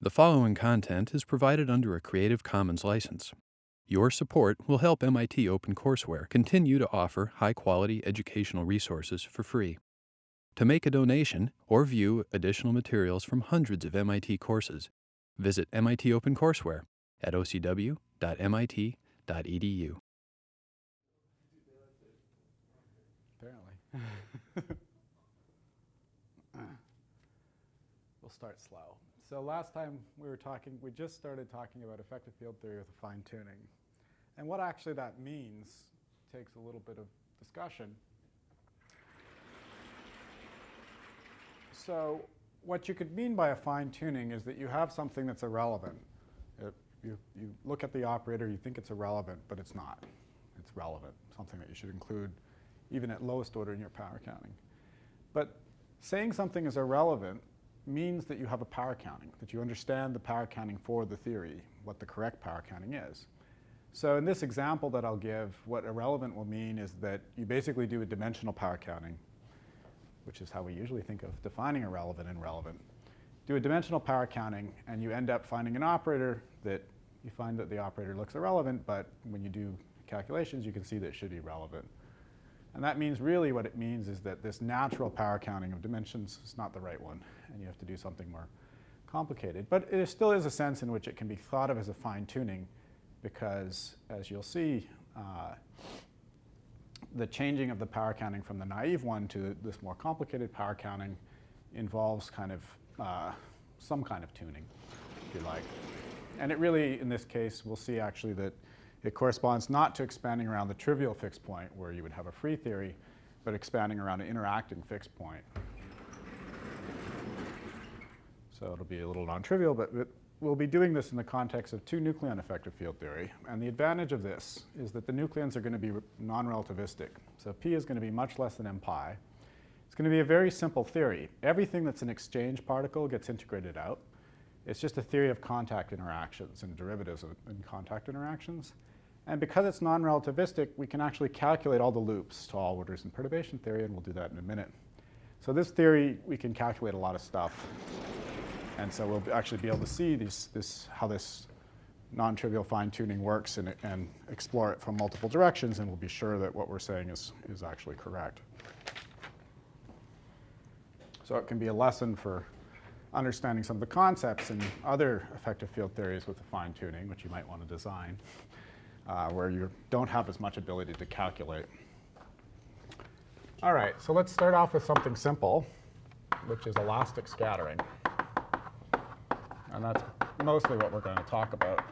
The following content is provided under a Creative Commons license. Your support will help MIT OpenCourseware continue to offer high-quality educational resources for free. To make a donation or view additional materials from hundreds of MIT courses, visit MIT OpenCourseware at ocw.mit.edu. Apparently. We'll start slow. So last time we just started talking about effective field theory with fine-tuning. And what actually that means takes a little bit of discussion. So what you could mean by a fine-tuning is that you have something that's irrelevant. You look at the operator, you think it's irrelevant, but it's not. It's relevant, something that you should include even at lowest order in your power counting. But saying something is irrelevant means that you have a power counting, that you understand the power counting for the theory, what the correct power counting is. So in this example that I'll give, what irrelevant will mean is that you basically do a dimensional power counting, which is how we usually think of defining irrelevant and relevant. Do a dimensional power counting, and you end up finding an operator that you find that the operator looks irrelevant, but when you do calculations, you can see that it should be relevant. And that means really what it means is that this natural power counting of dimensions is not the right one, and you have to do something more complicated. But it still is a sense in which it can be thought of as a fine-tuning because, as you'll see, the changing of the power counting from the naive one to this more complicated power counting involves kind of some kind of tuning, if you like. And it really, in this case, we'll see actually that it corresponds not to expanding around the trivial fixed point where you would have a free theory, but expanding around an interacting fixed point. So it'll be a little non-trivial, but we'll be doing this in the context of two nucleon effective field theory. And the advantage of this is that the nucleons are going to be non-relativistic. So P is going to be much less than m pi. It's going to be a very simple theory. Everything that's an exchange particle gets integrated out. It's just a theory of contact interactions and derivatives in contact interactions. And because it's non-relativistic, we can actually calculate all the loops to all orders in perturbation theory, and we'll do that in a minute. So this theory, we can calculate a lot of stuff. And so we'll actually be able to see how this non-trivial fine-tuning works and explore it from multiple directions, and we'll be sure that what we're saying is actually correct. So it can be a lesson for understanding some of the concepts in other effective field theories with the fine-tuning, which you might want to design, where you don't have as much ability to calculate. All right, so let's start off with something simple, which is elastic scattering. And that's mostly what we're going to talk about.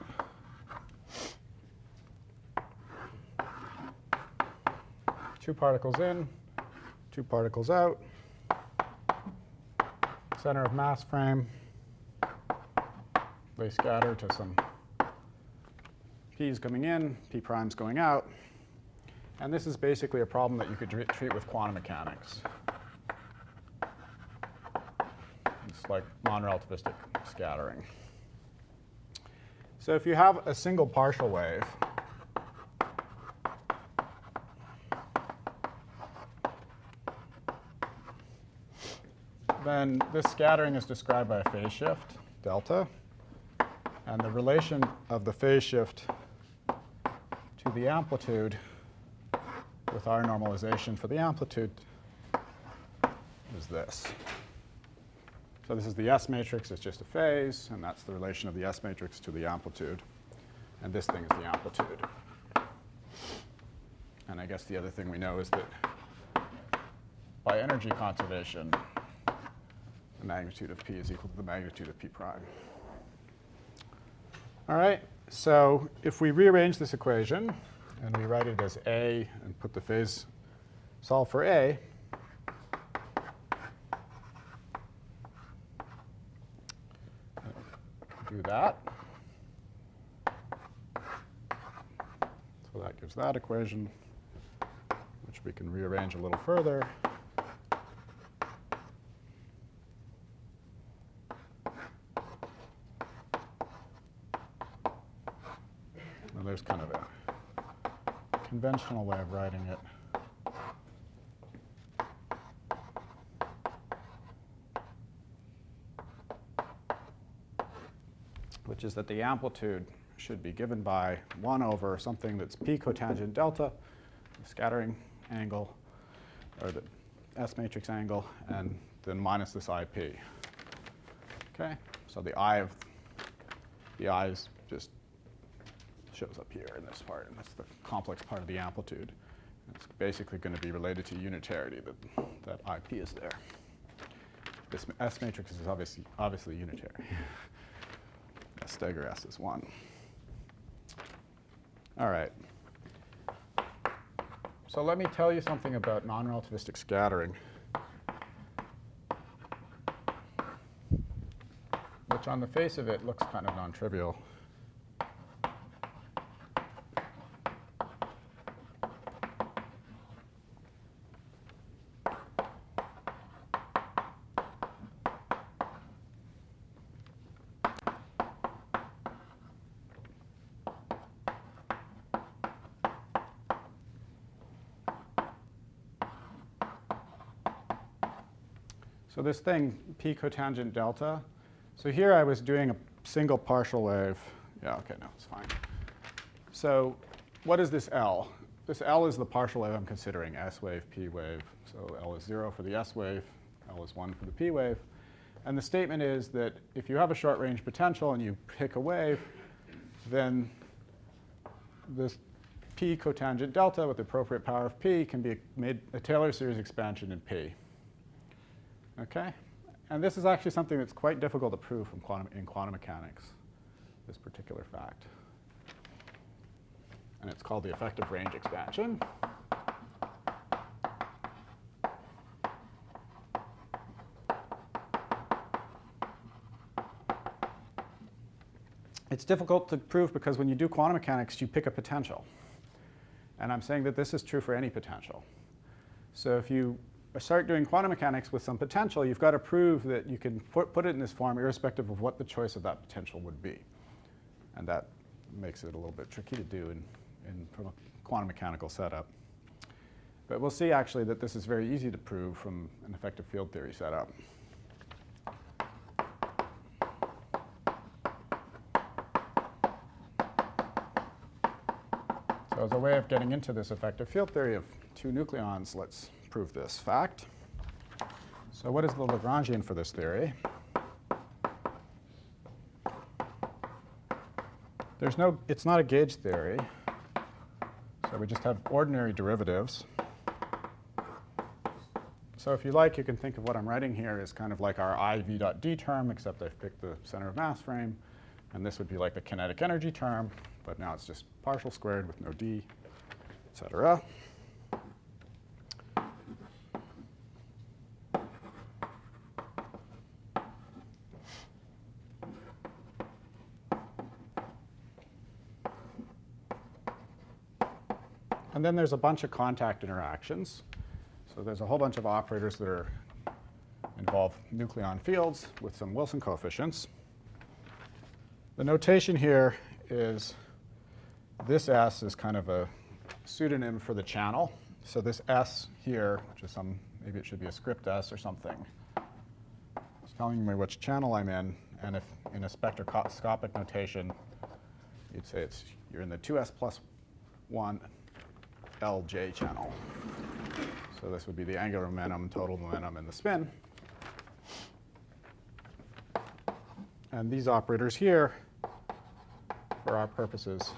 Two particles in, two particles out. Center of mass frame. They scatter to some p's coming in, p primes going out. And this is basically a problem that you could treat with quantum mechanics. It's like non-relativistic scattering. So if you have a single partial wave, then this scattering is described by a phase shift, delta. And the relation of the phase shift to the amplitude with our normalization for the amplitude is this. So this is the S matrix, it's just a phase, and that's the relation of the S matrix to the amplitude. And this thing is the amplitude. And I guess the other thing we know is that by energy conservation, the magnitude of P is equal to the magnitude of P prime. All right, so if we rearrange this equation, and we write it as A and put the phase, solve for A, do that. So that gives that equation, which we can rearrange a little further. And there's kind of a conventional way of writing it. which is that the amplitude should be given by 1 over something that's p cotangent delta, the scattering angle, or the S matrix angle, and then minus this IP. Okay, so the I is just shows up here in this part, and that's the complex part of the amplitude. It's basically going to be related to unitarity, that IP is there. This S matrix is obviously unitary. S stagger S is 1. All right. So let me tell you something about non-relativistic scattering, which on the face of it looks kind of non-trivial. So this thing, p cotangent delta, so here I was doing a single partial wave. Yeah, OK, no, it's fine. So what is this L? This L is the partial wave I'm considering, S wave, P wave. So L is 0 for the S wave, L is 1 for the P wave. And the statement is that if you have a short-range potential and you pick a wave, then this p cotangent delta with the appropriate power of p can be made a Taylor series expansion in p. Okay? And this is actually something that's quite difficult to prove in quantum mechanics, this particular fact. And it's called the effective range expansion. It's difficult to prove because when you do quantum mechanics, you pick a potential. And I'm saying that this is true for any potential. So if you start doing quantum mechanics with some potential, you've got to prove that you can put it in this form irrespective of what the choice of that potential would be. And that makes it a little bit tricky to do from a quantum mechanical setup. But we'll see actually that this is very easy to prove from an effective field theory setup. So as a way of getting into this effective field theory of two nucleons, let's prove this fact. So what is the Lagrangian for this theory? It's not a gauge theory. So we just have ordinary derivatives. So if you like, you can think of what I'm writing here as kind of like our IV dot D term, except I've picked the center of mass frame. And this would be like the kinetic energy term, but now it's just partial squared with no D, et cetera. And then there's a bunch of contact interactions. So there's a whole bunch of operators that involve nucleon fields with some Wilson coefficients. The notation here is this S is kind of a pseudonym for the channel. So this S here, which is maybe it should be a script S or something, it's telling me which channel I'm in. And if in a spectroscopic notation, you'd say you're in the 2s plus 1 LJ channel. So this would be the angular momentum, total momentum, and the spin. And these operators here, for our purposes,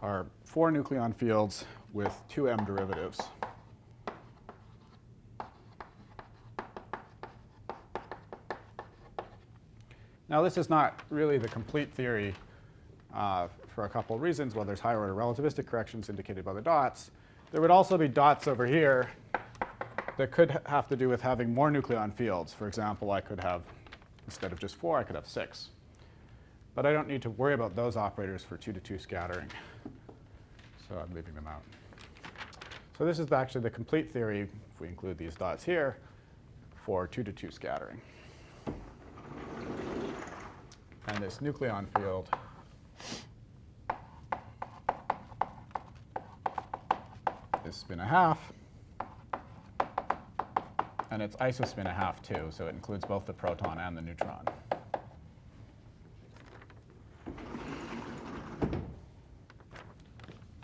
are 4 nucleon fields with 2m derivatives. Now this is not really the complete theory for a couple of reasons. Well, there's higher order relativistic corrections indicated by the dots. There would also be dots over here that could have to do with having more nucleon fields. For example, I could have, instead of just 4, I could have 6. But I don't need to worry about those operators for 2-to-2 scattering. So I'm leaving them out. So this is actually the complete theory, if we include these dots here, for 2-to-2 scattering. And this nucleon field is spin 1/2. And it's isospin 1/2 too, so it includes both the proton and the neutron.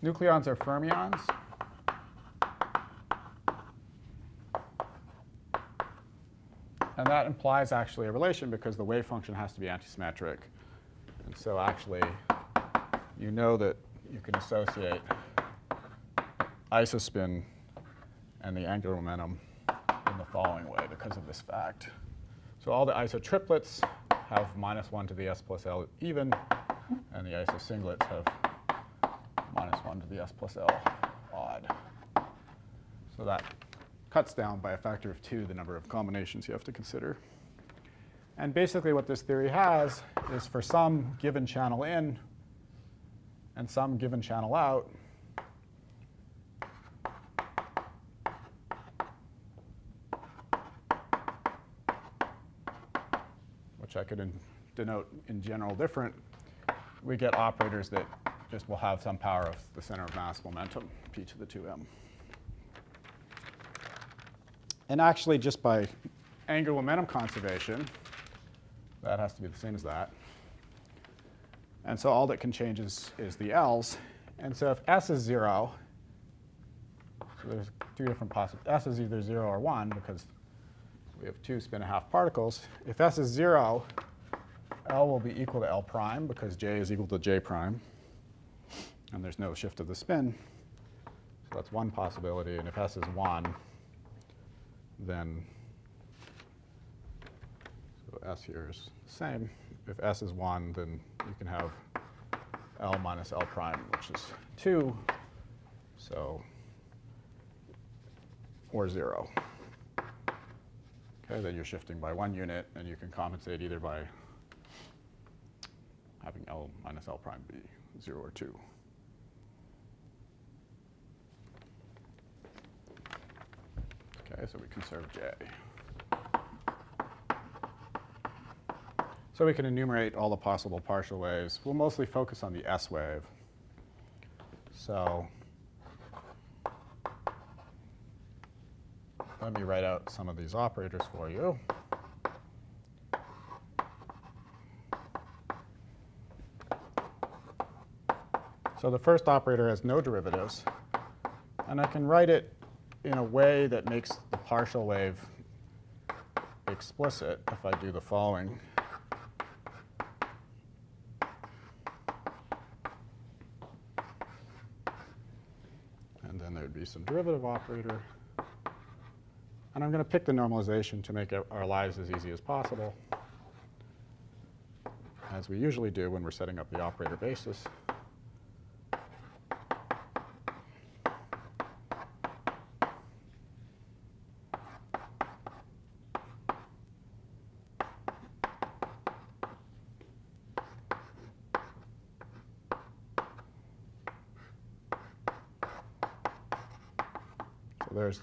Nucleons are fermions. And that implies actually a relation because the wave function has to be antisymmetric. And so actually, you know that you can associate isospin and the angular momentum in the following way because of this fact. So all the isotriplets have -1 to the s plus L even, and the isosinglets have -1 to the s plus L odd. So that cuts down by a factor of 2 the number of combinations you have to consider. And basically what this theory has is for some given channel in and some given channel out, which I could denote in general different, we get operators that just will have some power of the center of mass momentum, p to the 2m. And actually, just by angular momentum conservation, that has to be the same as that. And so all that can change is the L's. And so if S is 0, so there's two different possibilities. S is either 0 or 1 because we have 2 spin-and-a-half particles. If S is 0, L will be equal to L prime because J is equal to J prime. And there's no shift of the spin. So that's one possibility. And if S is 1, then so S here is the same. If S is 1, then you can have L minus L prime, which is 2, so, or 0. Okay, then you're shifting by 1 unit, and you can compensate either by having L minus L prime be 0 or 2. Okay, so we conserve J. So we can enumerate all the possible partial waves. We'll mostly focus on the S wave. So let me write out some of these operators for you. So the first operator has no derivatives. And I can write it in a way that makes the partial wave explicit if I do the following. And then there'd be some derivative operator. And I'm going to pick the normalization to make our lives as easy as possible, as we usually do when we're setting up the operator basis. So there's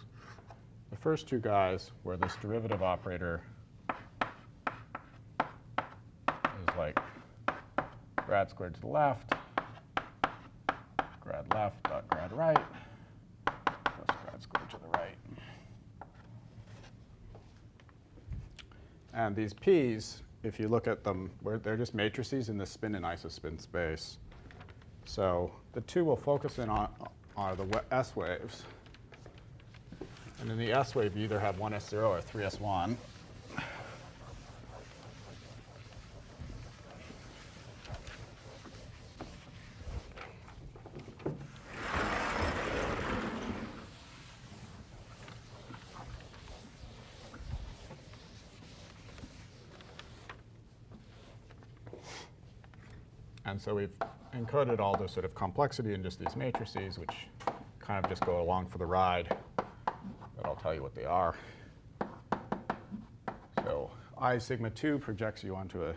the first two guys where this derivative operator is like grad squared to the left, grad left dot grad right, plus grad squared to the right. And these P's, if you look at them, they're just matrices in the spin and isospin space. So the two we'll focus in on are the S waves. And in the S wave, you either have 1s0 or 3s1. And so we've encoded all the sort of complexity in just these matrices, which kind of just go along for the ride. But I'll tell you what they are. So I sigma 2 projects you onto a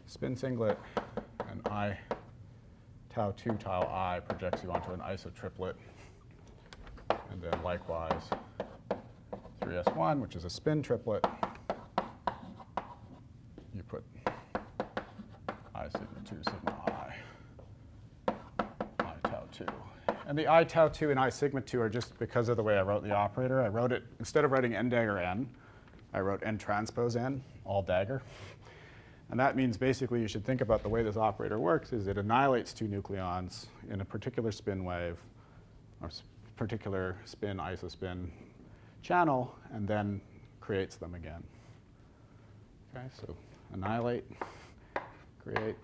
spin singlet, and I tau 2 tau I projects you onto an isotriplet. And then likewise 3s1, which is a spin triplet, you put I sigma 2 sigma I tau 2. And the I tau 2 and I sigma 2 are just because of the way I wrote the operator. I wrote it, instead of writing n dagger n, I wrote n transpose n, all dagger. And that means basically you should think about the way this operator works is it annihilates two nucleons in a particular spin wave, or particular spin isospin channel, and then creates them again. Okay, so annihilate, create.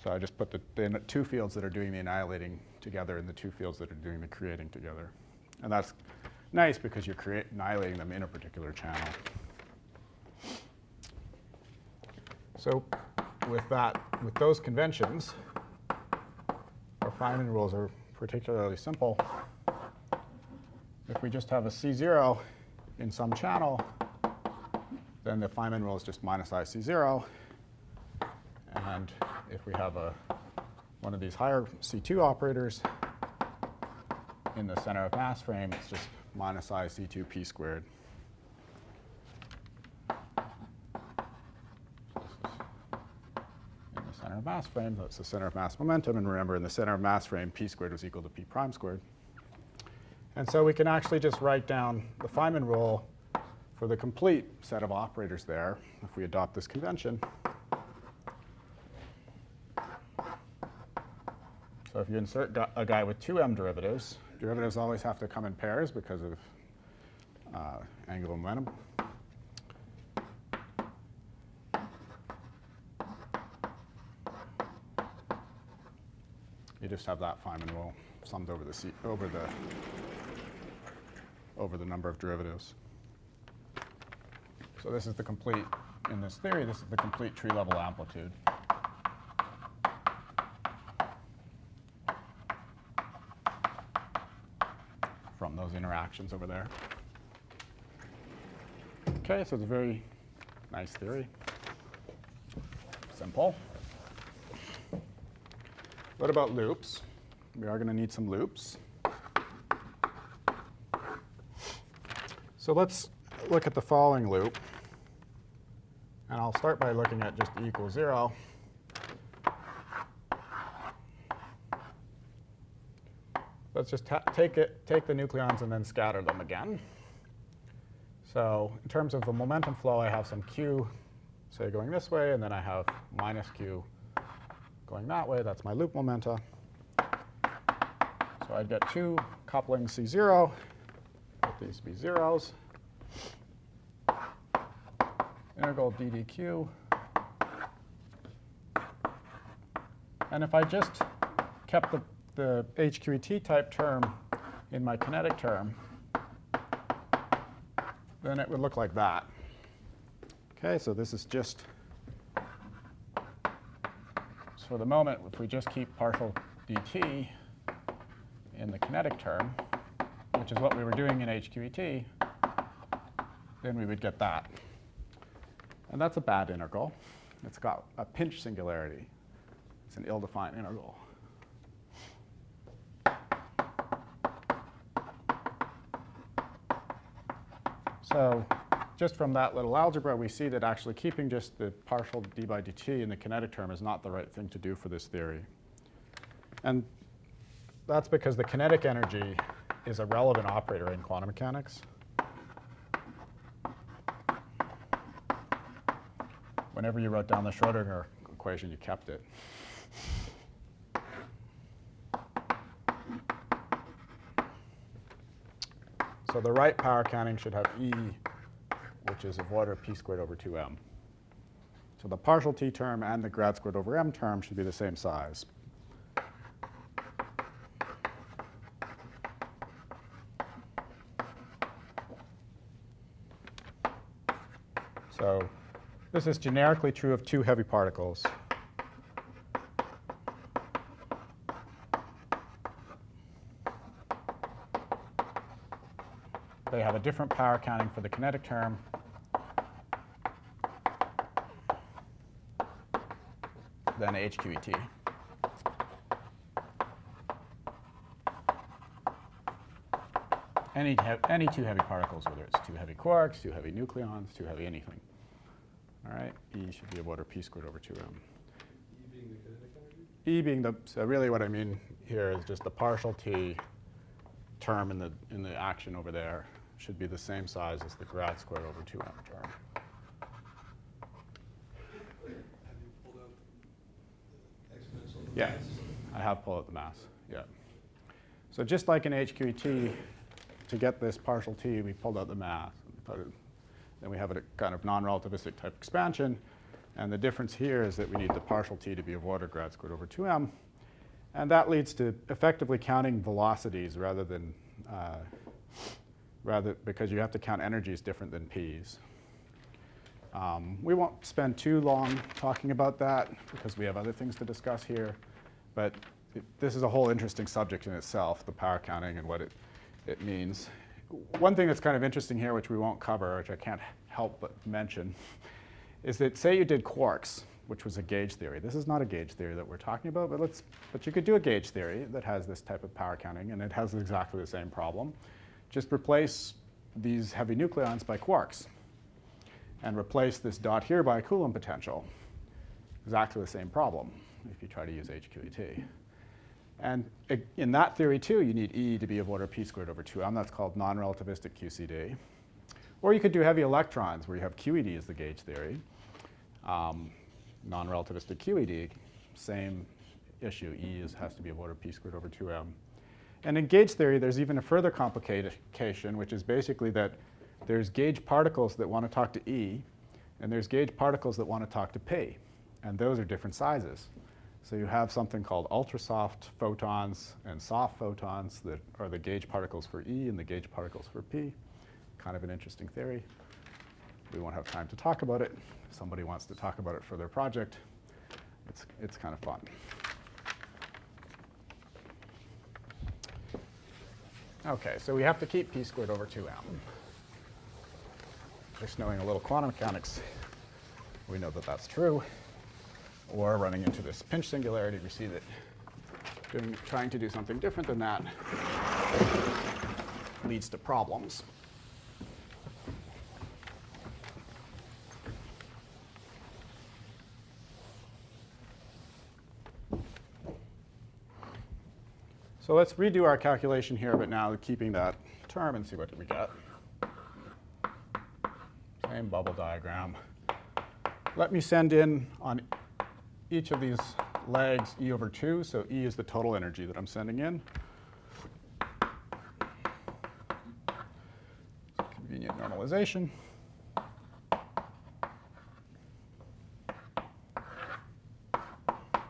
So I just put the two fields that are doing the annihilating together and the two fields that are doing the creating together. And that's nice because you're annihilating them in a particular channel. So with those conventions, our Feynman rules are particularly simple. If we just have a C0 in some channel, then the Feynman rule is just minus I C0. And if we have one of these higher C2 operators in the center of mass frame, it's just minus I C2 p squared. In the center of mass frame, that's the center of mass momentum. And remember, in the center of mass frame, p squared was equal to p prime squared. And so we can actually just write down the Feynman rule for the complete set of operators there if we adopt this convention. So if you insert a guy with two m derivatives, derivatives always have to come in pairs because of angular momentum. You just have that Feynman rule summed over the number of derivatives. So this is the complete, in this theory, this is the complete tree level amplitude. From those interactions over there. Okay, so it's a very nice theory. Simple. What about loops? We are going to need some loops. So let's look at the following loop. And I'll start by looking at just E equals 0. Let's just take the nucleons and then scatter them again. So in terms of the momentum flow, I have some q, say, going this way, and then I have minus q going that way. That's my loop momenta. So I'd get two couplings C0. Let these be zeros. Integral d dq. And if I just kept the HQET type term in my kinetic term, then it would look like that. Okay, so this is just, so for the moment, if we just keep partial dt in the kinetic term, which is what we were doing in HQET, then we would get that. And that's a bad integral. It's got a pinch singularity. It's an ill-defined integral. So just from that little algebra, we see that actually keeping just the partial d by dt in the kinetic term is not the right thing to do for this theory. And that's because the kinetic energy is a relevant operator in quantum mechanics. Whenever you wrote down the Schrodinger equation, you kept it. So the right power counting should have E, which is of order p squared over 2m. So the partial t term and the grad squared over m term should be the same size. So this is generically true of two heavy particles. They have a different power counting for the kinetic term. Than HQET. Any two heavy particles, whether it's two heavy quarks, two heavy nucleons, two heavy anything. All right, E should be of order p squared over 2m. E being the kinetic energy? E being the, so really what I mean here is just the partial t term in the action over there should be the same size as the grad squared over 2m term. Yeah, I have pulled out the mass, yeah. So just like in HQET, to get this partial T, we pulled out the mass. Then we have a kind of non-relativistic type expansion. And the difference here is that we need the partial T to be of order grad squared over 2m. And that leads to effectively counting velocities rather than, because you have to count energies different than P's. We won't spend too long talking about that because we have other things to discuss here. But this is a whole interesting subject in itself, the power counting and what it means. One thing that's kind of interesting here, which we won't cover, which I can't help but mention, is that say you did quarks, which was a gauge theory. This is not a gauge theory that we're talking about, but you could do a gauge theory that has this type of power counting, and it has exactly the same problem. Just replace these heavy nucleons by quarks, and replace this dot here by a Coulomb potential. Exactly the same problem if you try to use HQET. And in that theory, too, you need E to be of order p squared over 2m. That's called non-relativistic QCD. Or you could do heavy electrons, where you have QED as the gauge theory. Non-relativistic QED, same issue. E has to be of order p squared over 2m. And in gauge theory, there's even a further complication, which is basically that there's gauge particles that want to talk to E, and there's gauge particles that want to talk to P. And those are different sizes. So you have something called ultrasoft photons and soft photons that are the gauge particles for E and the gauge particles for P. Kind of an interesting theory. We won't have time to talk about it. If somebody wants to talk about it for their project, it's kind of fun. OK, so we have to keep p squared over 2m. Just knowing a little quantum mechanics, we know that that's true. Or running into this pinch singularity, we see that trying to do something different than that leads to problems. So let's redo our calculation here, but now keeping that term and see what we get. Same bubble diagram. Let me send in on each of these legs E over 2. So E is the total energy that I'm sending in. Convenient normalization.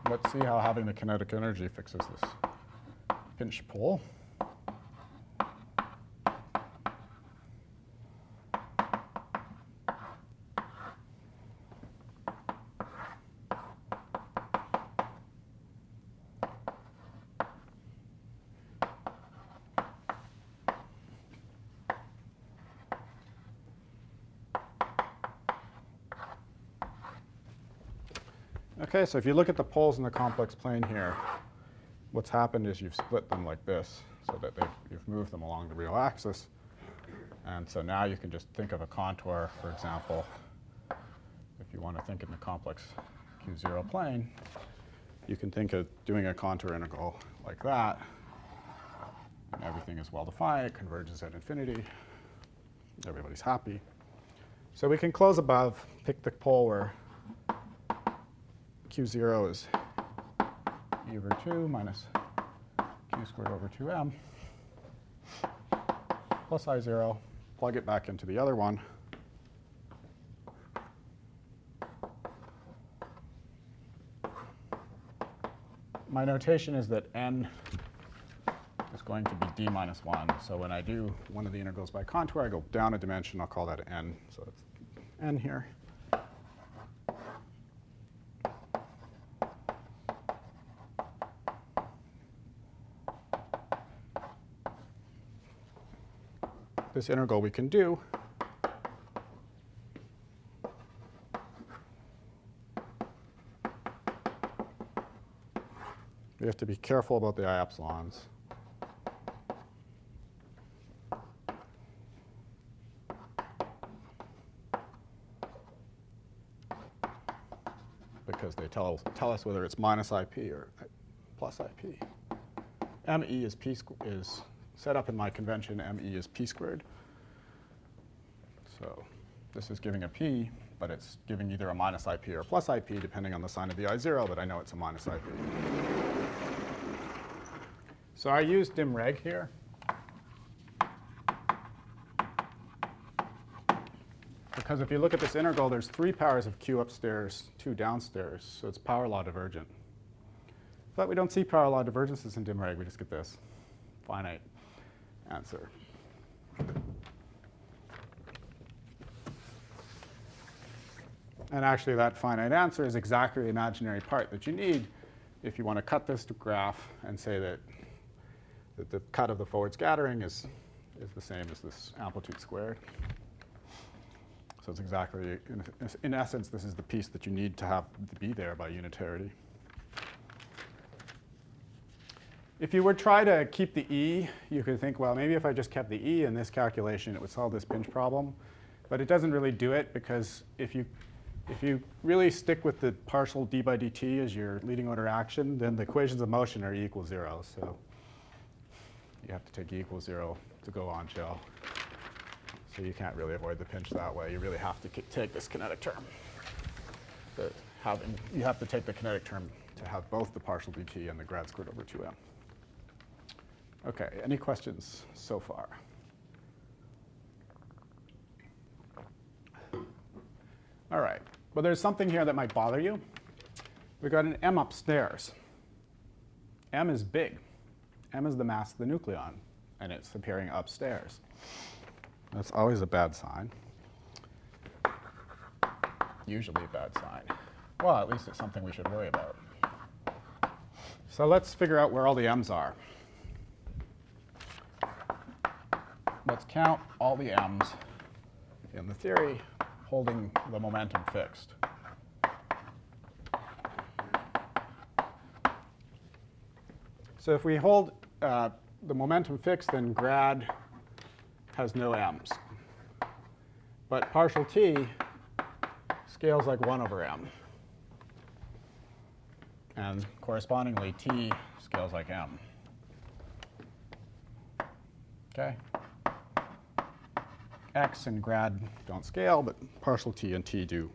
Let's see how having the kinetic energy fixes this pinch pull. OK, so if you look at the poles in the complex plane here, what's happened is you've split them like this so that you've moved them along the real axis. And so now you can just think of a contour, for example. If you want to think in the complex Q0 plane, you can think of doing a contour integral like that. And everything is well-defined. It converges at infinity. Everybody's happy. So we can close above, pick the pole where Q0 is E over 2 minus Q squared over 2m plus I0, plug it back into the other one. My notation is that n is going to be d minus 1. So when I do one of the integrals by contour, I go down a dimension. I'll call that n. So it's n here. This integral we can do. We have to be careful about the I epsilons. Because they tell us whether it's minus IP or plus IP. ME is set up in my convention. ME is p squared. So this is giving a p, but it's giving either a minus IP or a plus IP, depending on the sign of the I0, but I know it's a minus IP. So I use dim reg here. Because if you look at this integral, there's 3 powers of q upstairs, 2 downstairs, so it's power law divergent. But we don't see power law divergences in dim reg, we just get this finite answer. And actually, that finite answer is exactly the imaginary part that you need if you want to cut this graph and say that the cut of the forward scattering is the same as this amplitude squared. So it's exactly, in essence, this is the piece that you need to have to be there by unitarity. If you would try to keep the E, you could think, well, maybe if I just kept the E in this calculation, it would solve this pinch problem. But it doesn't really do it, because if you really stick with the partial d by dt as your leading order action, then the equations of motion are E equals 0. So you have to take E equals 0 to go on shell. So you can't really avoid the pinch that way. You really have to take this kinetic term. You have to take the kinetic term to have both the partial dt and the grad squared over 2m. OK, any questions so far? All right, but there's something here that might bother you. We've got an m upstairs. M is big. M is the mass of the nucleon, and it's appearing upstairs. That's always a bad sign. Usually a bad sign. Well, at least it's something we should worry about. So let's figure out where all the m's are. Let's count all the m's in the theory, holding the momentum fixed. So if we hold the momentum fixed, then grad has no m's. But partial t scales like 1 over m. And correspondingly, t scales like m. OK? X and grad don't scale, but partial t and t do.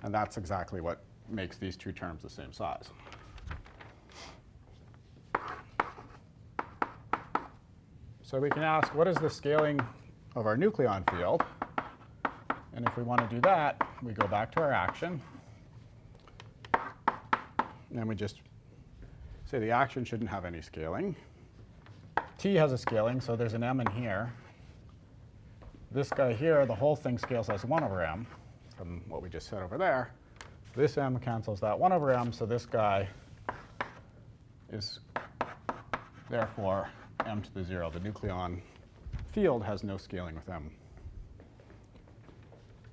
And that's exactly what makes these two terms the same size. So we can ask, what is the scaling of our nucleon field? And if we want to do that, we go back to our action. And we just say the action shouldn't have any scaling. T has a scaling, so there's an m in here. This guy here, the whole thing scales as 1 over m from what we just said over there. This m cancels that 1 over m, so this guy is therefore m to the 0. The nucleon field has no scaling with m.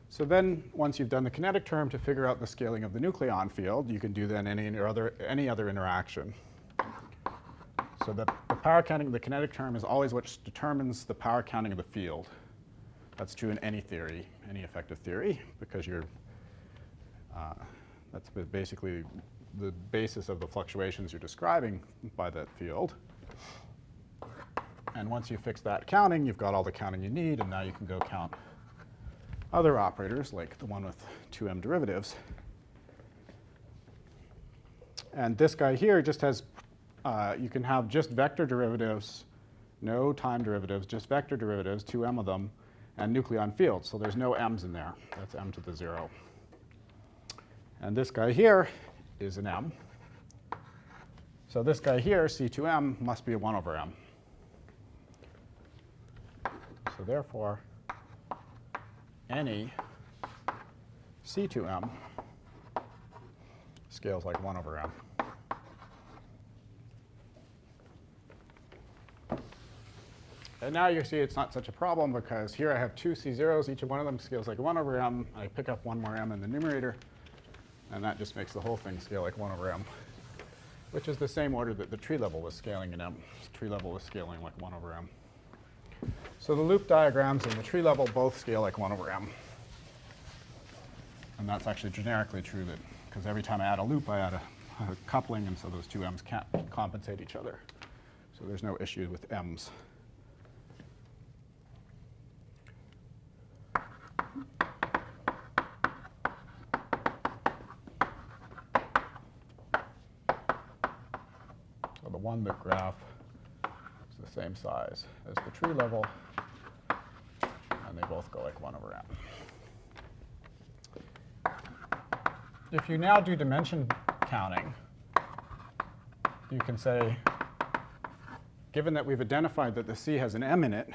So then, once you've done the kinetic term to figure out the scaling of the nucleon field, you can do then any other interaction. So the power counting of the kinetic term is always what determines the power counting of the field. That's true in any theory, any effective theory, because that's basically the basis of the fluctuations you're describing by that field. And once you fix that counting, you've got all the counting you need, and now you can go count other operators, like the one with 2m derivatives. And this guy here just has, you can have just vector derivatives, no time derivatives, just vector derivatives, 2m of them, and nucleon fields. So there's no m's in there. That's m to the 0. And this guy here is an m. So this guy here, C2m, must be a 1 over m. So therefore, any C2m scales like 1 over m. And now you see it's not such a problem, because here I have 2 C0s. Each one of them scales like 1 over m. I pick up one more m in the numerator, and that just makes the whole thing scale like 1 over m, which is the same order that the tree level was scaling in m. The tree level was scaling like 1 over m. So the loop diagrams and the tree level both scale like 1 over m. And that's actually generically true, that because every time I add a loop, I add a coupling, and so those two m's can't compensate each other. So there's no issue with m's. one-loop graph is the same size as the tree level, and they both go like 1 over m. If you now do dimension counting, you can say, given that we've identified that the C has an m in it,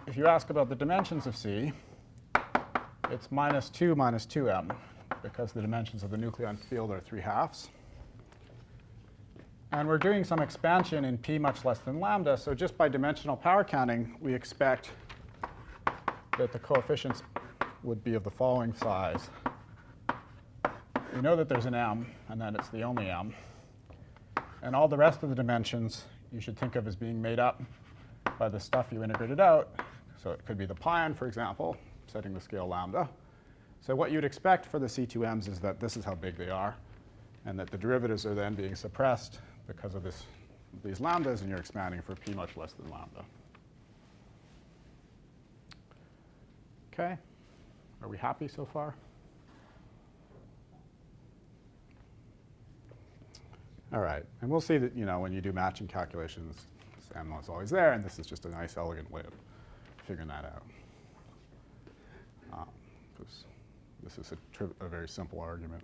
if you ask about the dimensions of C, it's minus 2 minus 2m, because the dimensions of the nucleon field are 3/2. And we're doing some expansion in p much less than lambda, so just by dimensional power counting, we expect that the coefficients would be of the following size. We know that there's an m, and that it's the only m. And all the rest of the dimensions you should think of as being made up by the stuff you integrated out. So it could be the pion, for example, setting the scale lambda. So what you'd expect for the C2m's is that this is how big they are, and that the derivatives are then being suppressed because of these lambdas, and you're expanding for p much less than lambda. OK? Are we happy so far? All right. And we'll see that when you do matching calculations, this m is always there, and this is just a nice, elegant way of figuring that out. Because this is a very simple argument.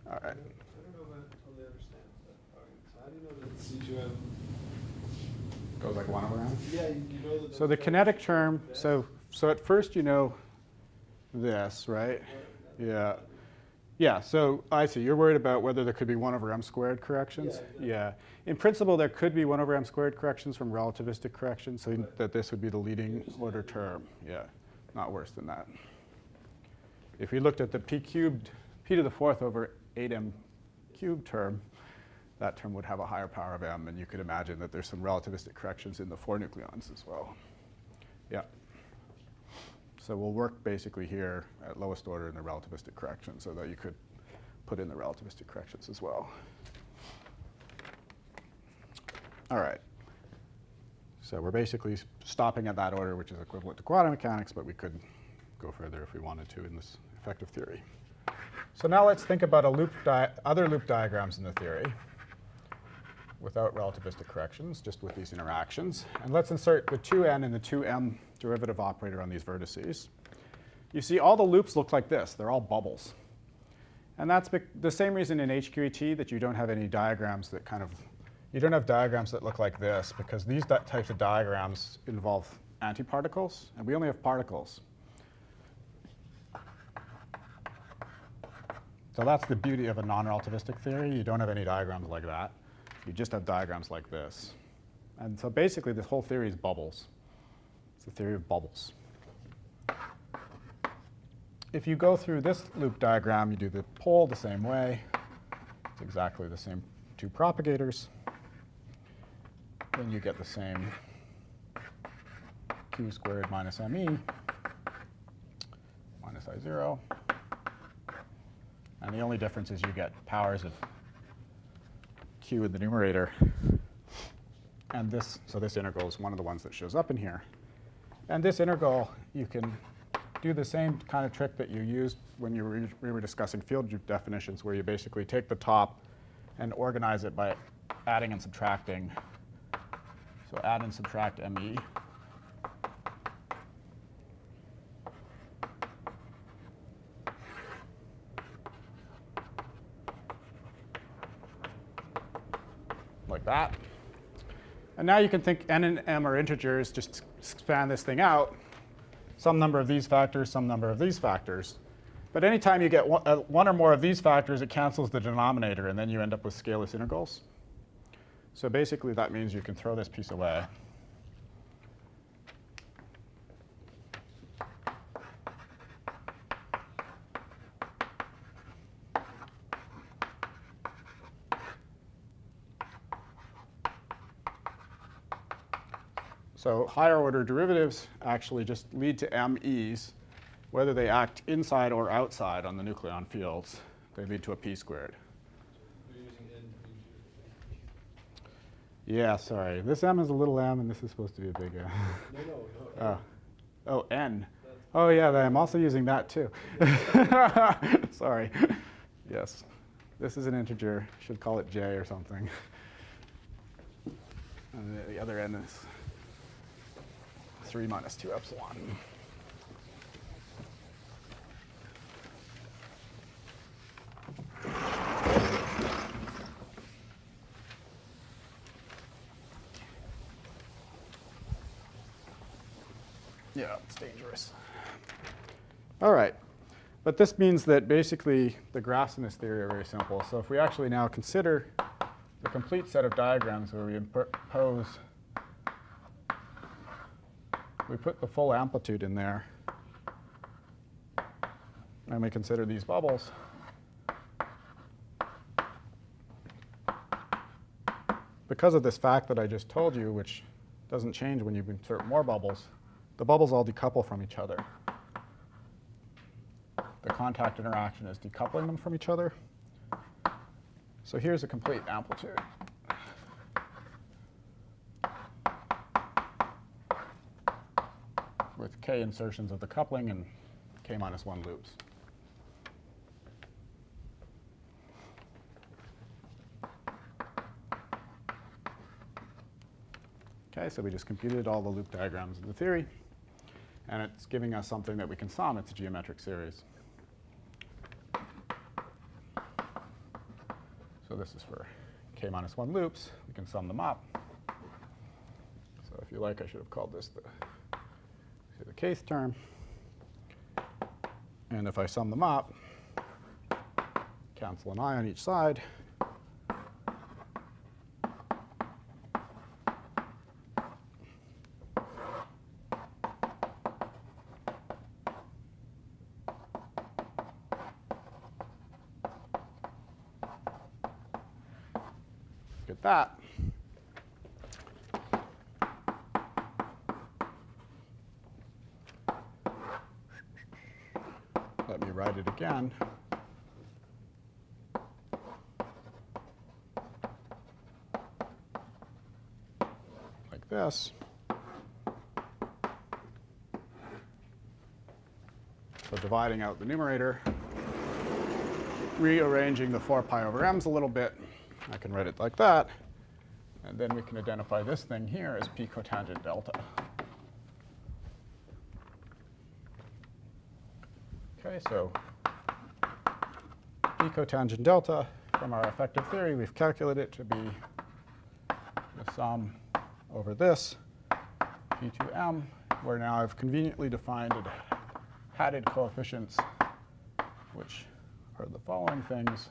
All right. I don't know if I totally understand that argument. So how do you know that C2m Goes like 1 over m? Yeah, you know that. So the kinetic term, so at first you know this, right? Yeah. Yeah, so I see. You're worried about whether there could be 1 over m squared corrections? Yeah. In principle, there could be 1 over m squared corrections from relativistic corrections, so that this would be the leading order term. Yeah, not worse than that. If we looked at the p cubed, p to the 4th over 8m cubed term, that term would have a higher power of m, and you could imagine that there's some relativistic corrections in the 4 nucleons as well. Yeah. So we'll work basically here at lowest order in the relativistic correction, so that you could put in the relativistic corrections as well. All right. So we're basically stopping at that order, which is equivalent to quantum mechanics, but we could go further if we wanted to in this effective theory. So now let's think about other loop diagrams in the theory without relativistic corrections, just with these interactions. And let's insert the 2n and the 2m derivative operator on these vertices. You see all the loops look like this. They're all bubbles. And that's the same reason in HQET that you don't have any diagrams that you don't have diagrams that look like this, because these types of diagrams involve antiparticles, and we only have particles. So that's the beauty of a non-relativistic theory. You don't have any diagrams like that. You just have diagrams like this. And so basically, this whole theory is bubbles. It's the theory of bubbles. If you go through this loop diagram, you do the pole the same way. It's exactly the same 2 propagators. Then you get the same q squared minus me minus I0. And the only difference is you get powers of q in the numerator. And so this integral is one of the ones that shows up in here. And this integral, you can do the same kind of trick that you used when we were discussing field definitions, where you basically take the top and organize it by adding and subtracting. So add and subtract me. Like that. And now you can think n and m are integers. Just expand this thing out. Some number of these factors, some number of these factors. But anytime you get one or more of these factors, it cancels the denominator, and then you end up with scaleless integrals. So basically, that means you can throw this piece away. So higher order derivatives actually just lead to MEs, whether they act inside or outside on the nucleon fields. They lead to a p squared. You're using n to mean two different things. Yeah, sorry. This m is a little m, and this is supposed to be a big m. No. Oh, n. Oh, yeah, I'm also using that, too. Sorry. Yes. This is an integer. Should call it j or something. And the other end is 3 minus 2 epsilon. Yeah, it's dangerous. All right. But this means that basically the graphs in this theory are very simple. So if we actually now consider the complete set of diagrams where we put the full amplitude in there, and we consider these bubbles, because of this fact that I just told you, which doesn't change when you insert more bubbles, the bubbles all decouple from each other. The contact interaction is decoupling them from each other. So here's a complete amplitude. With k insertions of the coupling and k minus 1 loops. Okay, so we just computed all the loop diagrams in the theory. And it's giving us something that we can sum. It's a geometric series. So this is for k minus 1 loops. We can sum them up. So if you like, I should have called this the kth term. And if I sum them up, cancel an I on each side, get that. Let me write it again. Like this. So dividing out the numerator, rearranging the 4 pi over m's a little bit. I can write it like that. And then we can identify this thing here as p cotangent delta. Okay, so p cotangent delta, from our effective theory, we've calculated it to be the sum over this, p2m, where now I've conveniently defined hatted coefficients, which are the following things.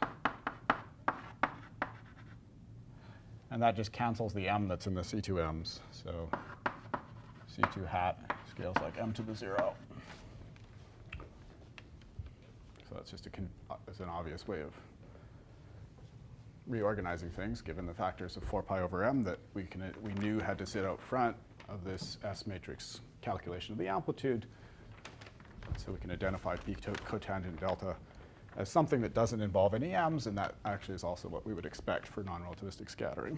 And that just cancels the m that's in the C2m's. So C2 hat scales like m to the 0. So that's just it's an obvious way of reorganizing things, given the factors of 4 pi over m that we knew had to sit out front of this S matrix calculation of the amplitude. So we can identify p cotangent delta as something that doesn't involve any m's, and that actually is also what we would expect for non-relativistic scattering.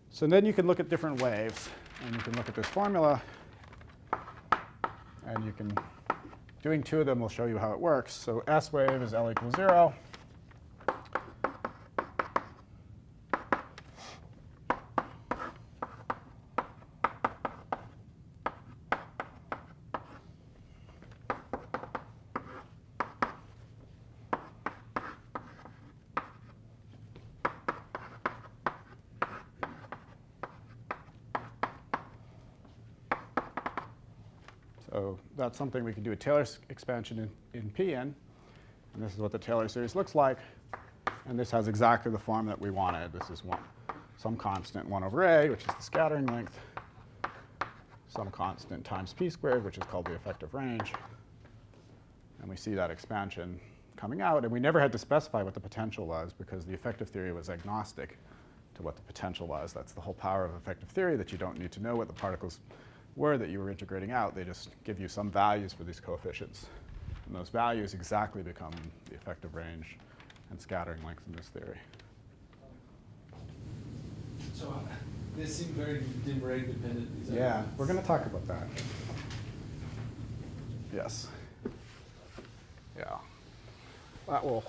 So then you can look at different waves, and you can look at this formula, and you can, doing 2 of them will show you how it works. So S wave is L equals 0. So that's something we can do a Taylor expansion in Pn. And this is what the Taylor series looks like. And this has exactly the form that we wanted. This is some constant 1 over a, which is the scattering length, some constant times p squared, which is called the effective range. And we see that expansion coming out. And we never had to specify what the potential was, because the effective theory was agnostic to what the potential was. That's the whole power of effective theory, that you don't need to know what the particles were that you were integrating out. They just give you some values for these coefficients. And those values exactly become the effective range and scattering length in this theory. So this seemed very dim rate dependent. Yeah, we're going to talk about that. Yes. Yeah. That will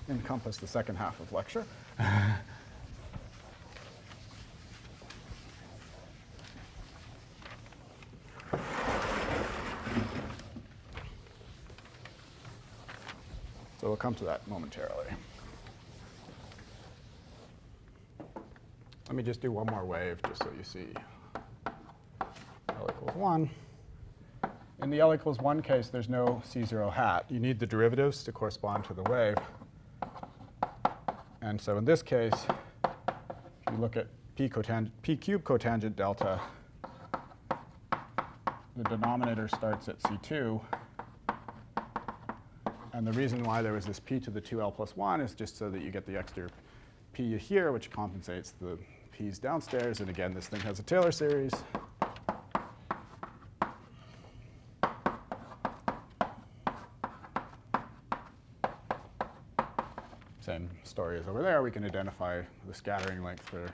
encompass the second half of lecture. So we'll come to that momentarily. Let me just do one more wave just so you see L equals 1. In the L equals 1 case, there's no C0 hat. You need the derivatives to correspond to the wave. And so in this case, if you look at p cubed cotangent delta, the denominator starts at C2. And the reason why there was this p to the 2l plus 1 is just so that you get the extra p here, which compensates the p's downstairs. And again, this thing has a Taylor series. Same story as over there. We can identify the scattering length for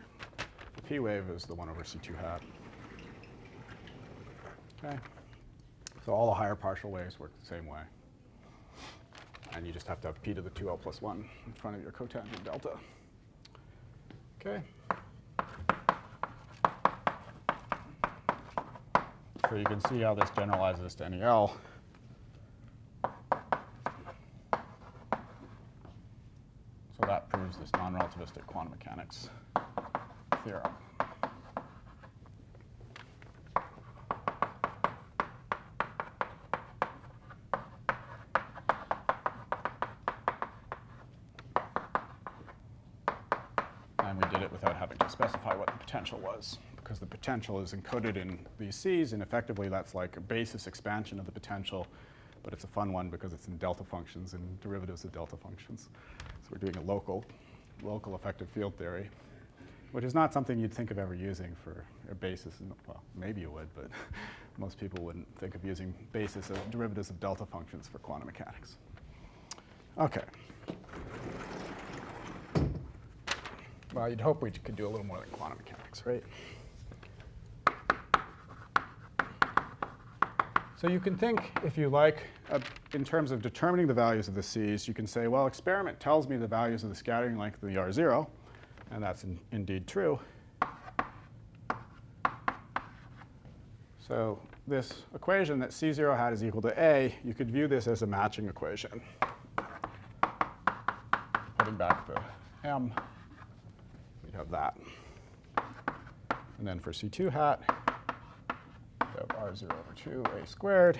the p wave as the 1 over C2 hat. Okay. So all the higher partial waves work the same way. And you just have to have p to the 2l plus 1 in front of your cotangent delta. Okay. So you can see how this generalizes to any L. So that proves this non-relativistic quantum mechanics theorem. And we did it without having to specify what the potential was, because the potential is encoded in these C's, and effectively that's like a basis expansion of the potential, but it's a fun one because it's in delta functions and derivatives of delta functions. So we're doing a local effective field theory, which is not something you'd think of ever using for a basis. Well, maybe you would, but most people wouldn't think of using basis of derivatives of delta functions for quantum mechanics. Okay. Well, you'd hope we could do a little more than quantum mechanics, right? So you can think, if you like, in terms of determining the values of the C's. You can say, well, experiment tells me the values of the scattering length of the R0, and that's indeed true. So this equation that C0 hat is equal to A, you could view this as a matching equation. Putting back the M, we'd have that. And then for C2 hat, we have R0 over 2, A squared.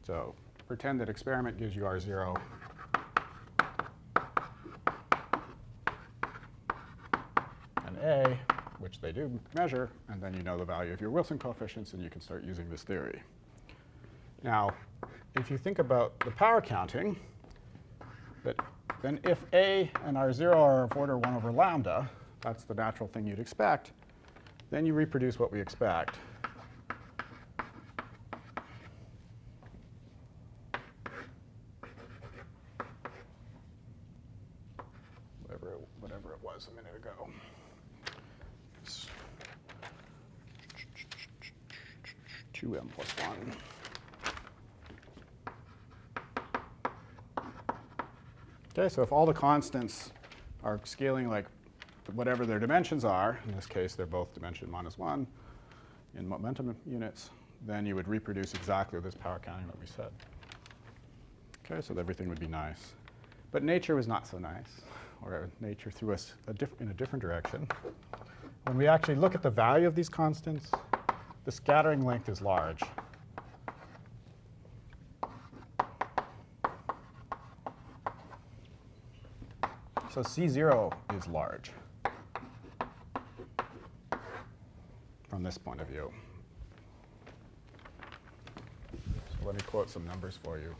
So pretend that experiment gives you R0. And A, which they do measure, and then you know the value of your Wilson coefficients, and you can start using this theory. Now, if you think about the power counting, then if A and R0 are of order 1 over lambda, that's the natural thing you'd expect, then you reproduce what we expect. Whatever it was a minute ago. It's 2m plus 1. Okay, so if all the constants are scaling like whatever their dimensions are, in this case they're both dimension -1 in momentum units, then you would reproduce exactly this power counting that we said. Okay, so everything would be nice. But nature was not so nice, or nature threw us in a different direction. When we actually look at the value of these constants, the scattering length is large. So C0 is large from this point of view. So let me quote some numbers for you.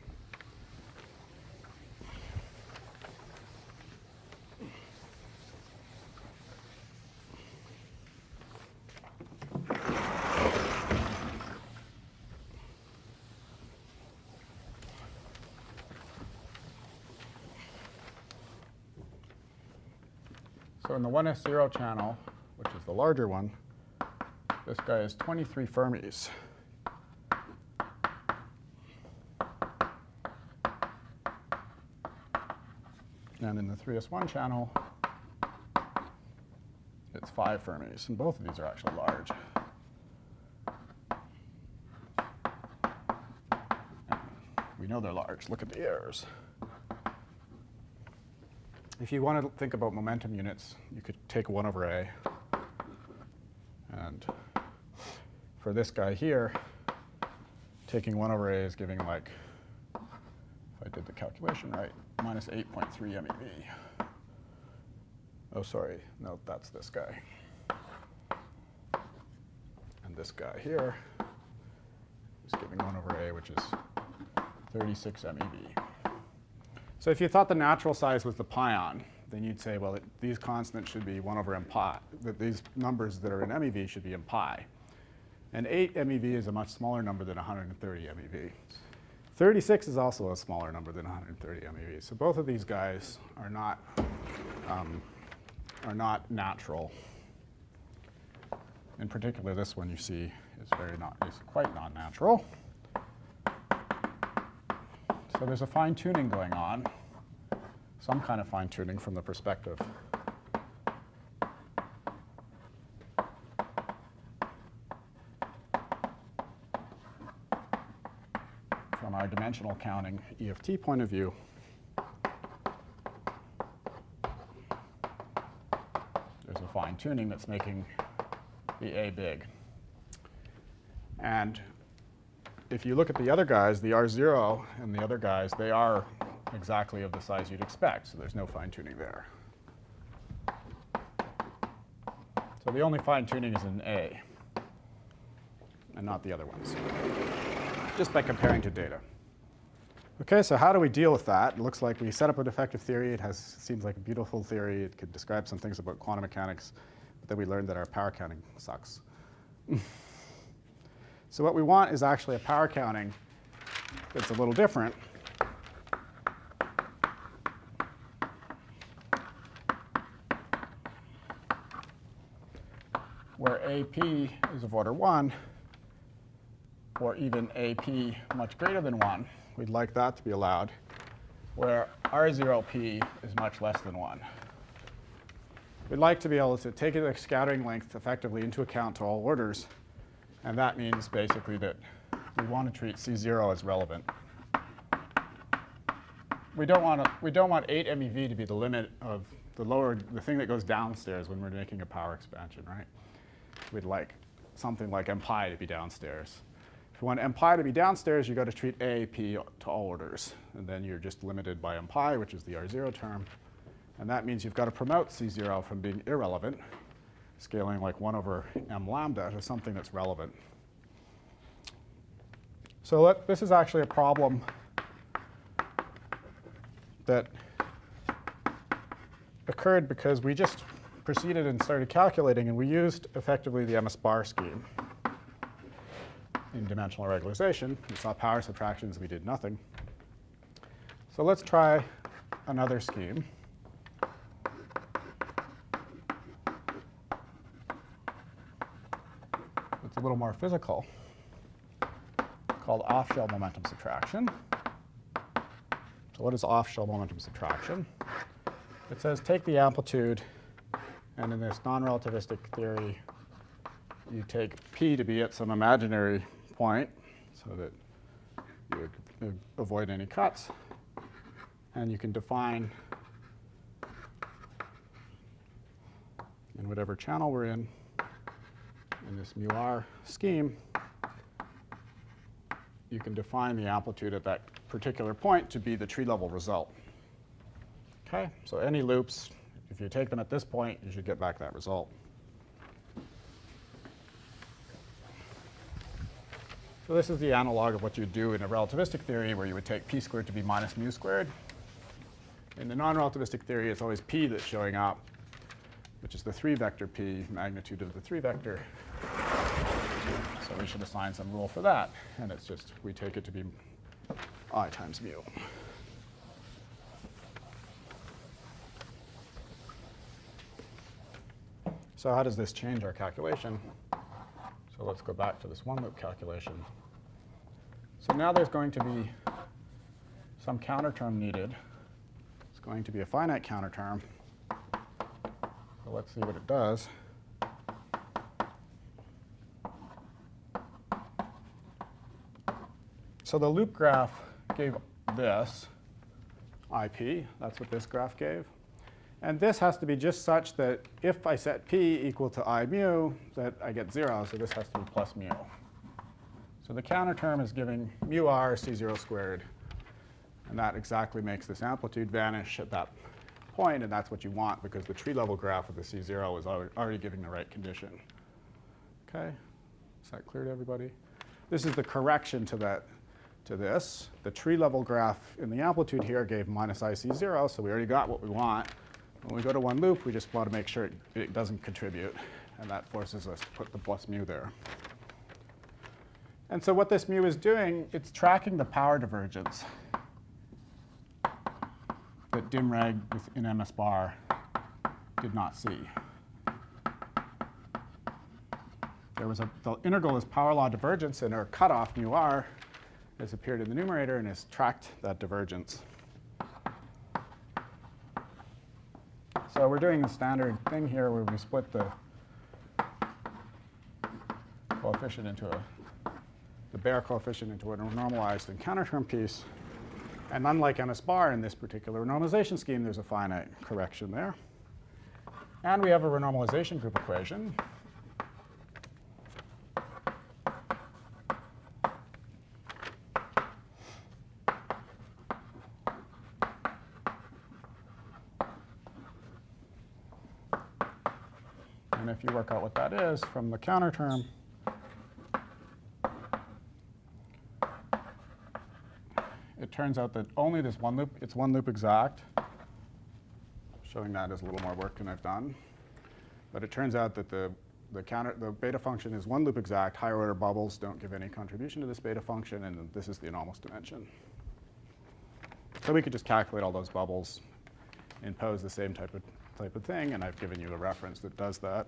So in the 1s0 channel, which is the larger one, this guy is 23 Fermis. And in the 3s1 channel, it's 5 Fermis. And both of these are actually large. And we know they're large. Look at the errors. If you want to think about momentum units, you could take 1 over A. And for this guy here, taking 1 over A is giving, like, if I did the calculation right, minus 8.3 MeV. Oh, sorry. No, that's this guy. And this guy here is giving 1 over A, which is 36 MeV. So if you thought the natural size was the pion, then you'd say, well, these constants should be 1 over m pi. That these numbers that are in MeV should be m pi. And 8 MeV is a much smaller number than 130 MeV. 36 is also a smaller number than 130 MeV. So both of these guys are not natural. In particular, this one you see is quite non-natural. So there's a fine-tuning going on, some kind of fine-tuning from the perspective from our dimensional counting EFT point of view. There's a fine-tuning that's making the A big. And if you look at the other guys, the R0 and the other guys, they are exactly of the size you'd expect, so there's no fine-tuning there. So the only fine-tuning is in A, and not the other ones, just by comparing to data. OK, so how do we deal with that? It looks like we set up a defective theory. It seems like a beautiful theory. It could describe some things about quantum mechanics, but then we learned that our power counting sucks. So what we want is actually a power counting that's a little different. Where AP is of order 1, or even AP much greater than 1. We'd like that to be allowed, where R0P is much less than 1. We'd like to be able to take the scattering length effectively into account to all orders. And that means basically that we want to treat C0 as relevant. We don't want 8 MeV to be the limit of the thing that goes downstairs when we're making a power expansion, right? We'd like something like m pi to be downstairs. If you want m pi to be downstairs, you've got to treat AP to all orders. And then you're just limited by m pi, which is the R0 term. And that means you've got to promote C0 from being irrelevant, scaling like 1 over m lambda to something that's relevant. So this is actually a problem that occurred because we just proceeded and started calculating, and we used effectively the MS bar scheme in dimensional regularization. We saw power subtractions, we did nothing. So let's try another scheme. It's a little more physical, called off-shell momentum subtraction. So what is off-shell momentum subtraction? It says take the amplitude, and in this non-relativistic theory, you take P to be at some imaginary point so that you would avoid any cuts. And you can define, in whatever channel we're in this mu r scheme, you can define the amplitude at that particular point to be the tree-level result. OK, so any loops, if you take them at this point, you should get back that result. So this is the analog of what you'd do in a relativistic theory, where you would take p squared to be minus mu squared. In the non-relativistic theory, it's always p that's showing up, which is the 3-vector p, magnitude of the 3-vector. So we should assign some rule for that. And it's just we take it to be I times mu. So how does this change our calculation? So let's go back to this one loop calculation. So now there's going to be some counter term needed. It's going to be a finite counter term. So let's see what it does. So the loop graph gave this IP. That's what this graph gave. And this has to be just such that if I set p equal to I mu, that I get 0. So this has to be plus mu. So the counter term is giving mu r c0 squared. And that exactly makes this amplitude vanish at that point. And that's what you want, because the tree level graph of the c0 is already giving the right condition. OK? Is that clear to everybody? This is the correction to this. The tree level graph in the amplitude here gave minus IC0, so we already got what we want. When we go to one loop, we just want to make sure it doesn't contribute, and that forces us to put the plus mu there. And so what this mu is doing, it's tracking the power divergence that dimreg within MS bar did not see. The integral is power law divergence, and our cutoff mu r has appeared in the numerator and has tracked that divergence. So we're doing the standard thing here where we split the coefficient into the bare coefficient into a normalized and counter term piece. And unlike MS bar in this particular renormalization scheme, there's a finite correction there. And we have a renormalization group equation. And if you work out what that is from the counter term, it turns out that only this one loop, it's one loop exact. Showing that is a little more work than I've done. But it turns out that the beta function is one loop exact. Higher order bubbles don't give any contribution to this beta function, and this is the anomalous dimension. So we could just calculate all those bubbles, impose the same type of thing, and I've given you a reference that does that.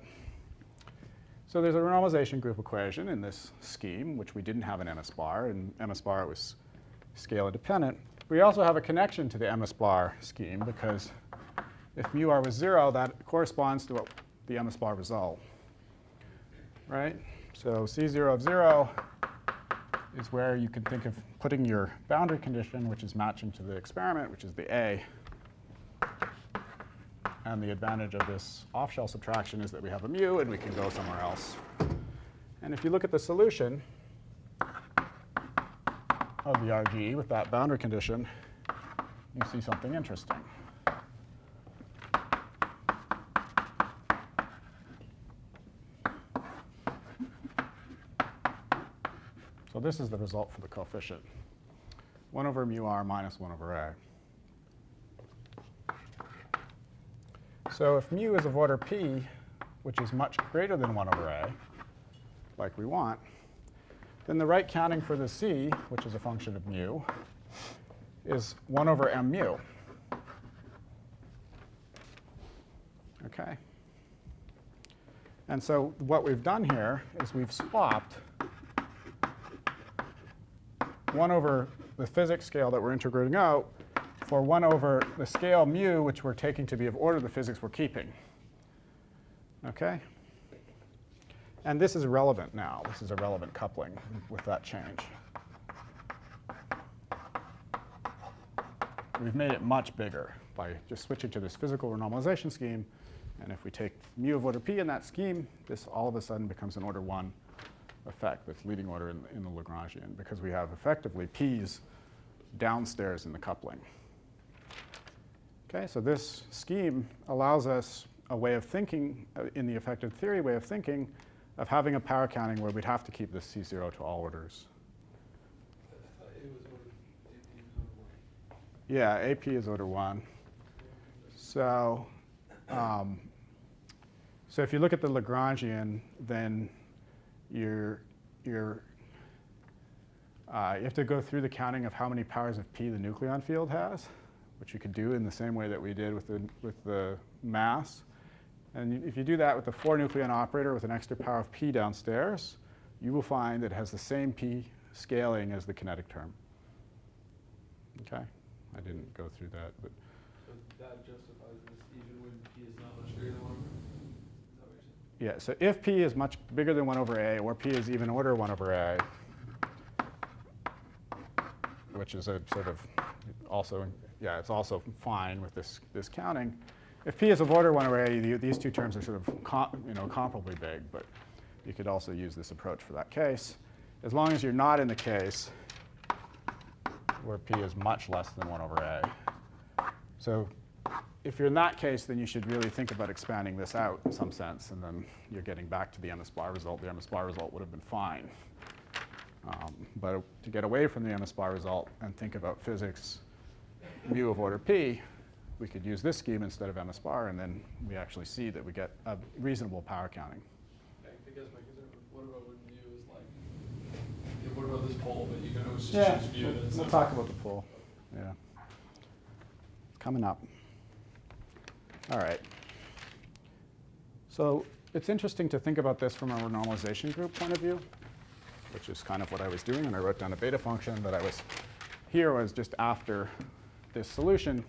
So there's a renormalization group equation in this scheme, which we didn't have in MS bar. In MS bar, it was scale independent. We also have a connection to the MS bar scheme, because if mu r was 0, that corresponds to the MS bar result, right? So C0 of 0 is where you can think of putting your boundary condition, which is matching to the experiment, which is the A. And the advantage of this off-shell subtraction is that we have a mu, and we can go somewhere else. And if you look at the solution of the RG with that boundary condition, you see something interesting. So this is the result for the coefficient. 1 over mu r minus 1 over a. So if mu is of order p, which is much greater than 1 over a, like we want, then the right counting for the c, which is a function of mu, is 1 over m mu. OK? And so what we've done here is we've swapped 1 over the physics scale that we're integrating out for 1 over the scale mu, which we're taking to be of order the physics we're keeping. OK? And this is relevant now. This is a relevant coupling with that change. We've made it much bigger by just switching to this physical renormalization scheme. And if we take mu of order p in that scheme, this all of a sudden becomes an order 1 effect with leading order in the Lagrangian, because we have effectively p's downstairs in the coupling. OK, so this scheme allows us a way of thinking, in the effective theory way of thinking, of having a power counting where we'd have to keep this C0 to all orders. Yeah, AP is order 1. So, so if you look at the Lagrangian, then you have to go through the counting of how many powers of p the nucleon field has, which you could do in the same way that we did with the mass. And if you do that with the 4 nucleon operator with an extra power of p downstairs, you will find that it has the same p scaling as the kinetic term. Okay? I didn't go through that, but So that justifies this even when P is not much bigger than 1 over A? Is that what you're saying? yeah, so if p is much bigger than 1 over a, or p is even order 1 over a, which is a sort of also, yeah, it's also fine with this counting. If p is of order 1 over a, these two terms are sort of comparably big, but you could also use this approach for that case. As long as you're not in the case where p is much less than 1 over a. So if you're in that case, then you should really think about expanding this out in some sense, and then you're getting back to the MS bar result. The MS bar result would have been fine. But to get away from the MS bar result and think about physics mu of order p, we could use this scheme instead of MS bar, and then we actually see that we get a reasonable power counting. I guess my concern was, what about when mu is like, yeah, what about this pole, but you can always Yeah, choose mu. we'll talk about the pole. Yeah. Coming up. All right. So it's interesting to think about this from a renormalization group point of view, which is kind of what I was doing, and I wrote down a beta function, but here was just after this solution,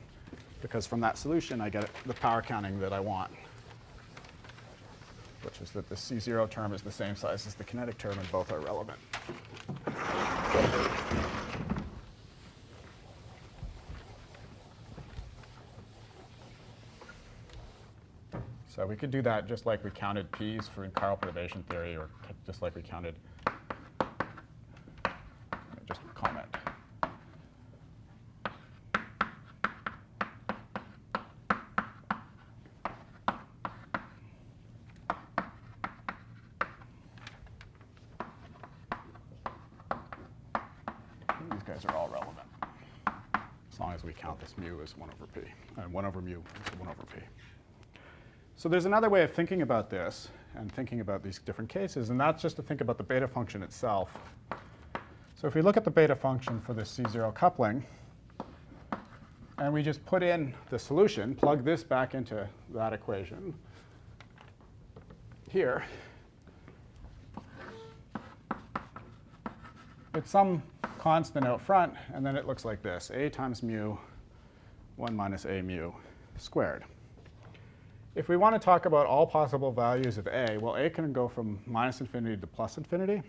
because from that solution I get the power counting that I want, which is that the C0 term is the same size as the kinetic term, and both are relevant. So we could do that just like we counted p's for in chiral perturbation theory, or just like we counted, just comment. These guys are all relevant, as long as we count this mu as 1 over p, and 1 over mu is 1 over p. So there's another way of thinking about this and thinking about these different cases, and that's just to think about the beta function itself. So if we look at the beta function for this C0 coupling, and we just put in the solution, plug this back into that equation here, it's some constant out front, and then it looks like this: a times mu 1 minus a mu squared. If we want to talk about all possible values of a, well, a can go from minus infinity to plus infinity.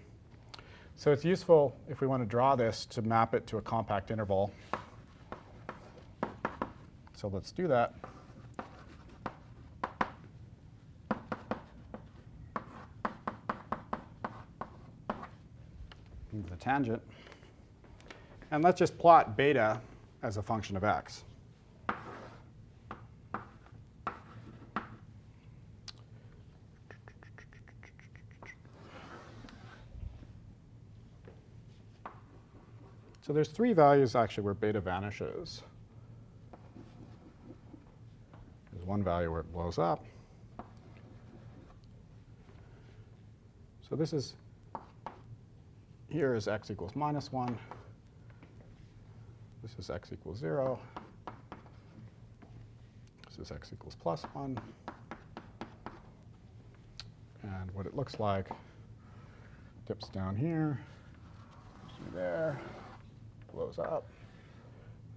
So it's useful, if we want to draw this, to map it to a compact interval. So let's do that. The tangent. And let's just plot beta as a function of x. So there's 3 values actually where beta vanishes. There's one value where it blows up. So this is, here is x equals minus 1. This is x equals 0. This is x equals plus 1. And what it looks like dips down here, there, blows up,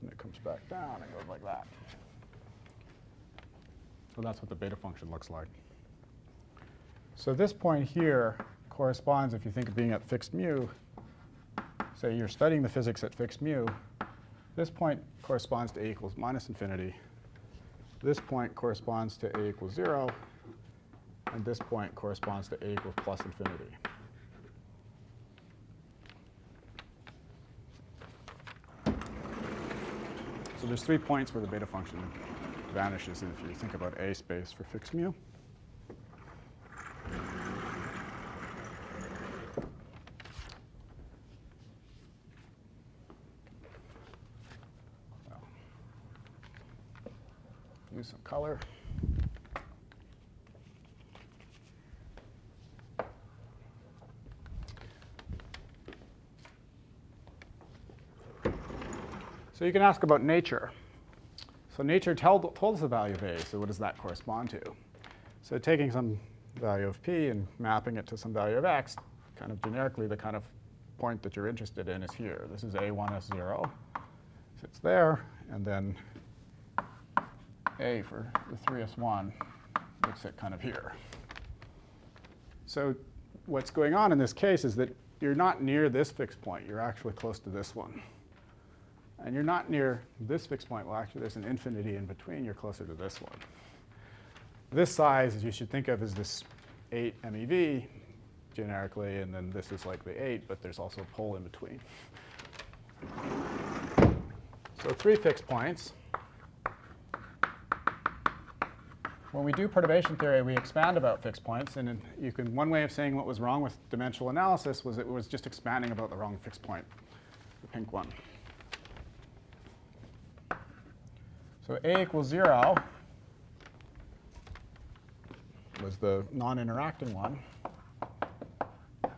and it comes back down and goes like that. So that's what the beta function looks like. So this point here corresponds, if you think of being at fixed mu, say you're studying the physics at fixed mu, this point corresponds to a equals minus infinity. This point corresponds to a equals 0. And this point corresponds to a equals plus infinity. So there's 3 points where the beta function vanishes if you think about A space for fixed mu. Well, use some color. So you can ask about nature. So nature told us the value of A, so what does that correspond to? So taking some value of P and mapping it to some value of X kind of generically, the kind of point that you're interested in is here. This is A1S0. Sits there, and then A for the 3S1 would sit kind of here. So what's going on in this case is that you're not near this fixed point. You're actually close to this one. And you're not near this fixed point. Well, actually, there's an infinity in between. You're closer to this one. This size, as you should think of, as this 8 MeV, generically, and then this is like the 8, but there's also a pole in between. So 3 fixed points. When we do perturbation theory, we expand about fixed points. And one way of saying what was wrong with dimensional analysis was it was just expanding about the wrong fixed point, the pink one. So A equals 0 was the non-interacting one,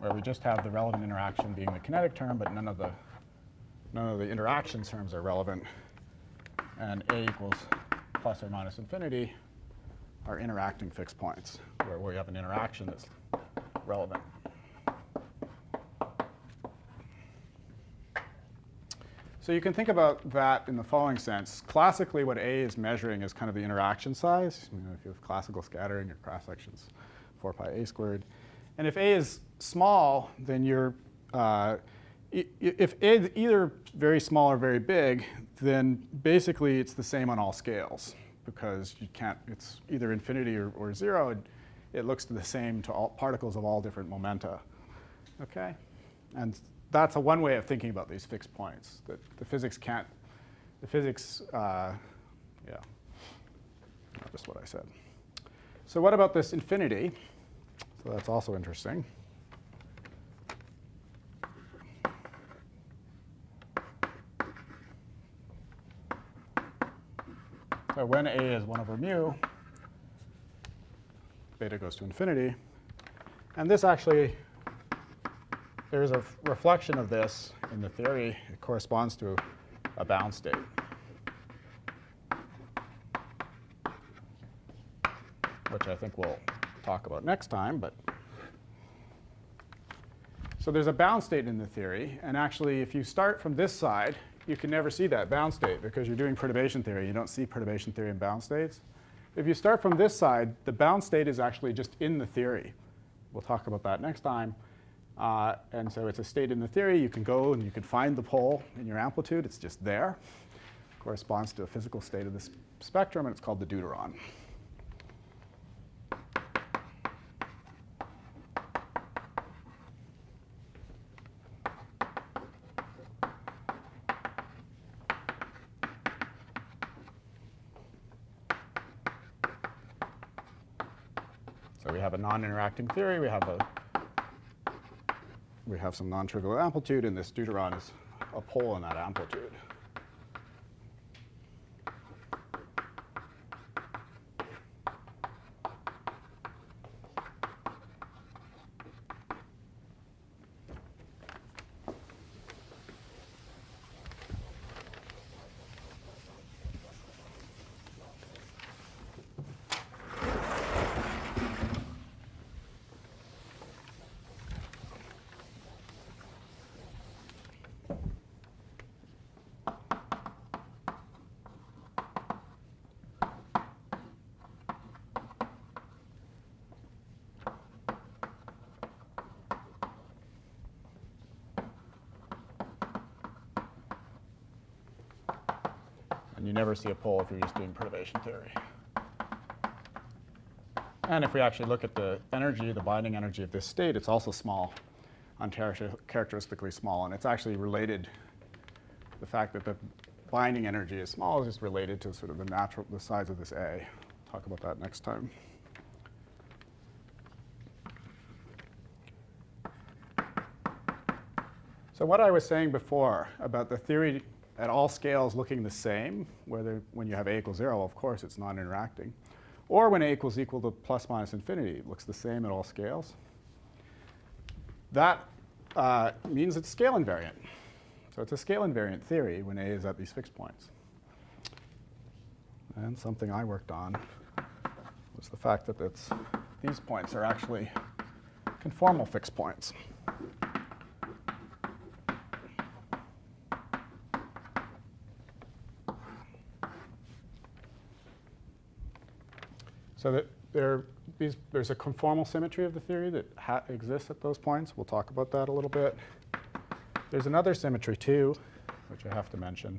where we just have the relevant interaction being the kinetic term, but none of the interaction terms are relevant. And A equals plus or minus infinity are interacting fixed points, where we have an interaction that's relevant. So you can think about that in the following sense. Classically, what A is measuring is kind of the interaction size. If you have classical scattering, your cross-section's 4 pi A squared. And if A is small, then you're, if A is either very small or very big, then basically it's the same on all scales, because you can't, it's either infinity or 0. It looks the same to all particles of all different momenta. Okay? And that's one way of thinking about these fixed points. That the physics can't, yeah, just what I said. So what about this infinity? So that's also interesting. So when A is 1 over mu, beta goes to infinity. And this actually, there's a reflection of this in the theory. It corresponds to a bound state. Which I think we'll talk about next time. But so there's a bound state in the theory. And actually, if you start from this side, you can never see that bound state, because you're doing perturbation theory. You don't see perturbation theory in bound states. If you start from this side, the bound state is actually just in the theory. We'll talk about that next time. And so it's a state in the theory. You can go and you can find the pole in your amplitude. It's just there. It corresponds to a physical state of this spectrum, and it's called the deuteron. So we have a non-interacting theory. We have some non-trivial amplitude, and this deuteron is a pole in that amplitude. And you never see a pole if you're just doing perturbation theory. And if we actually look at the energy, the binding energy of this state, it's also small, uncharacteristically small. And it's actually related, the fact that the binding energy is small is just related to sort of the size of this A. Talk about that next time. So what I was saying before about the theory at all scales looking the same, when you have A equals 0, of course, it's non-interacting. Or when A equals equal to plus minus infinity, it looks the same at all scales. That means it's scale invariant. So it's a scale invariant theory when A is at these fixed points. And something I worked on was the fact that these points are actually conformal fixed points. So that there's a conformal symmetry of the theory that exists at those points. We'll talk about that a little bit. There's another symmetry too, which I have to mention.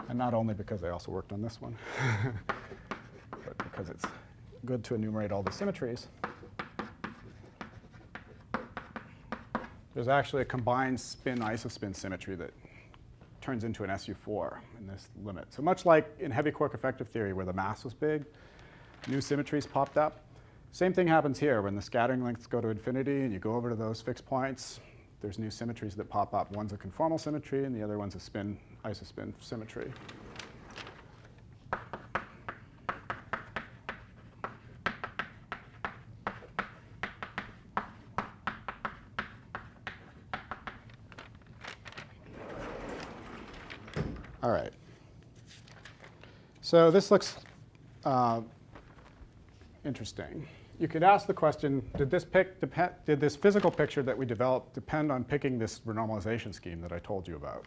And not only because I also worked on this one, but because it's good to enumerate all the symmetries. There's actually a combined spin-isospin symmetry that turns into an SU4 in this limit. So much like in heavy quark effective theory where the mass was big, new symmetries popped up. Same thing happens here when the scattering lengths go to infinity and you go over to those fixed points. There's new symmetries that pop up. One's a conformal symmetry and the other one's a spin-isospin symmetry. All right. So this looks interesting. You could ask the question, did this physical picture that we developed depend on picking this renormalization scheme that I told you about?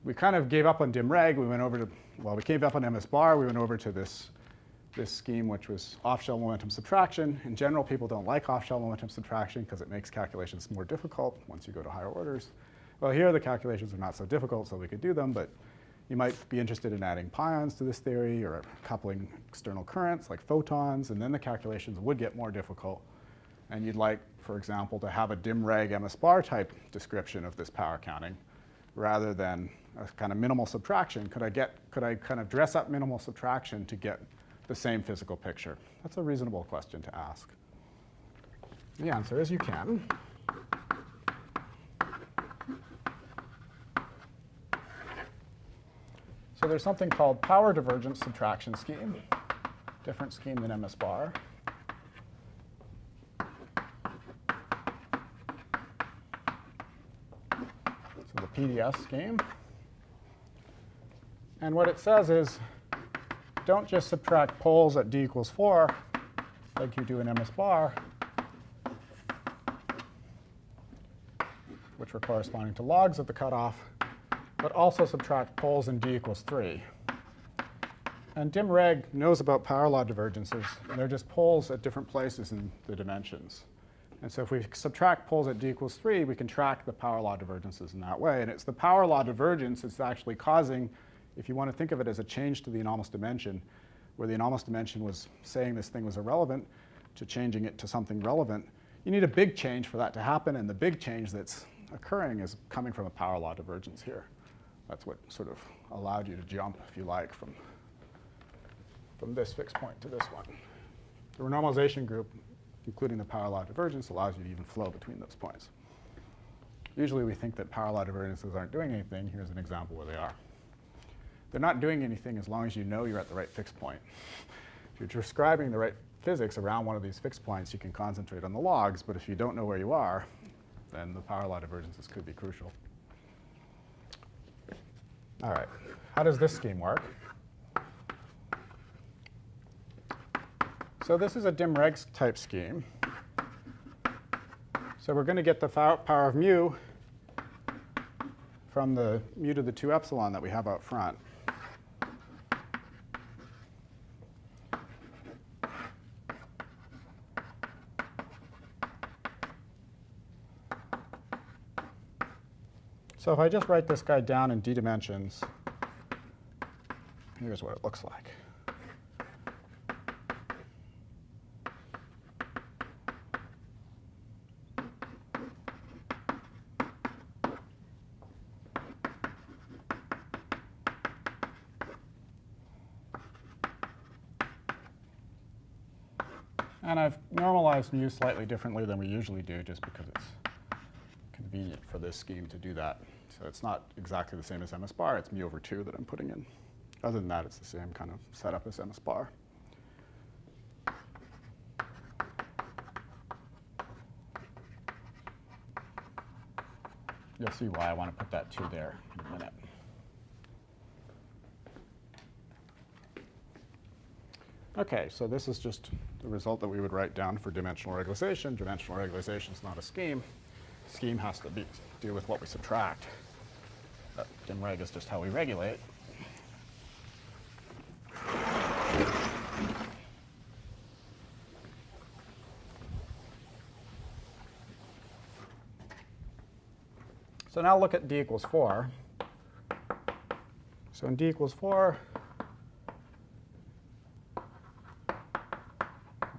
We kind of gave up on dim reg. We went over to, well, we gave up on MS bar. We went over to this scheme, which was off-shell momentum subtraction. In general, people don't like off-shell momentum subtraction because it makes calculations more difficult once you go to higher orders. Well, here the calculations are not so difficult, so we could do them, but you might be interested in adding pions to this theory or coupling external currents like photons, and then the calculations would get more difficult. And you'd like, for example, to have a dim reg MS bar type description of this power counting rather than a kind of minimal subtraction. Could I kind of dress up minimal subtraction to get the same physical picture? That's a reasonable question to ask. The answer is you can. So there's something called power divergence subtraction scheme, different scheme than MS bar. So the PDS scheme. And what it says is, don't just subtract poles at d equals 4 like you do in MS bar, which are corresponding to logs of the cutoff, but also subtract poles in d equals 3. And dim reg knows about power law divergences, and they're just poles at different places in the dimensions. And so if we subtract poles at d equals 3, we can track the power law divergences in that way. And it's the power law divergence that's actually causing, if you want to think of it as a change to the anomalous dimension, where the anomalous dimension was saying this thing was irrelevant, to changing it to something relevant, you need a big change for that to happen, and the big change that's occurring is coming from a power law divergence here. That's what sort of allowed you to jump, if you like, from this fixed point to this one. The renormalization group, including the power law divergence, allows you to even flow between those points. Usually we think that power law divergences aren't doing anything. Here's an example where they are. They're not doing anything as long as you know you're at the right fixed point. If you're describing the right physics around one of these fixed points, you can concentrate on the logs, but if you don't know where you are, then the power law divergences could be crucial. All right, how does this scheme work? So this is a dim reg type scheme. So we're going to get the power of mu from the mu to the 2 epsilon that we have out front. So if I just write this guy down in d dimensions, here's what it looks like. And I've normalized mu slightly differently than we usually do, just because it's convenient for this scheme to do that. So it's not exactly the same as MS bar. It's mu over 2 that I'm putting in. Other than that, it's the same kind of setup as MS bar. You'll see why I want to put that 2 there in a minute. OK, so this is just the result that we would write down for dimensional regularization. Dimensional regularization is not a scheme. Scheme has to do with what we subtract. But dim reg is just how we regulate. So now look at d equals 4. So in d equals 4,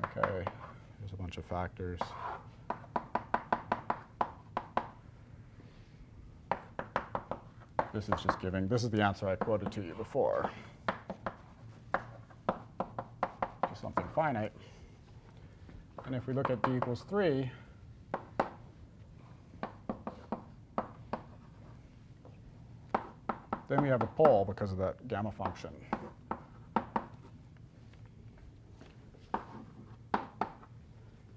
okay, there's a bunch of factors. This is just giving, this is the answer I quoted to you before. Just something finite. And if we look at d equals 3, then we have a pole because of that gamma function.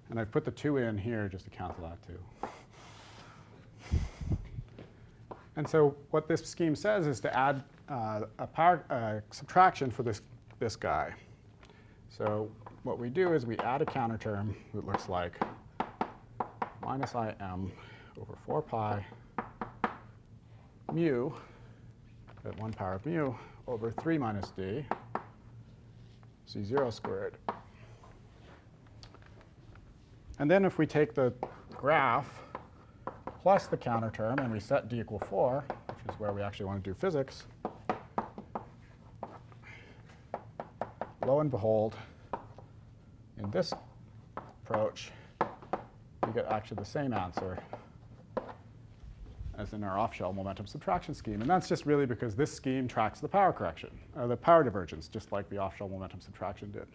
And I've put the 2 in here just to cancel that too. And so what this scheme says is to add a subtraction for this guy. So what we do is we add a counter term that looks like minus im over 4 pi mu at 1 power of mu over 3 minus d c0 squared. And then if we take the graph plus the counter term and we set d equal 4, which is where we actually want to do physics, lo and behold, in this approach, we get actually the same answer as in our off-shell momentum subtraction scheme. And that's just really because this scheme tracks the power correction, or the power divergence, just like the off-shell momentum subtraction did.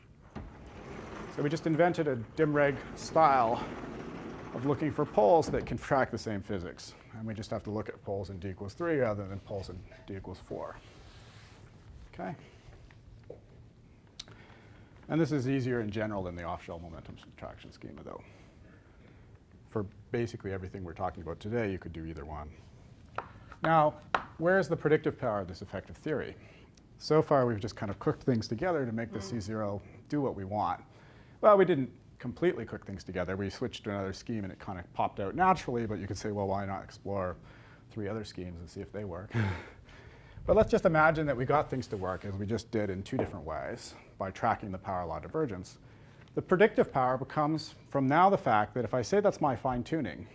So we just invented a dim-reg style of looking for poles that can track the same physics. And we just have to look at poles in d equals 3 rather than poles in d equals 4. Okay? And this is easier in general than the off-shell momentum subtraction schema, though. For basically everything we're talking about today, you could do either one. Now, where is the predictive power of this effective theory? So far, we've just kind of cooked things together to make the C0 do what we want. Well, we didn't completely cook things together. We switched to another scheme, and it kind of popped out naturally. But you could say, well, why not explore 3 other schemes and see if they work? But let's just imagine that we got things to work, as we just did in 2 different ways, by tracking the power law divergence. The predictive power becomes, from now, the fact that if I say that's my fine-tuning,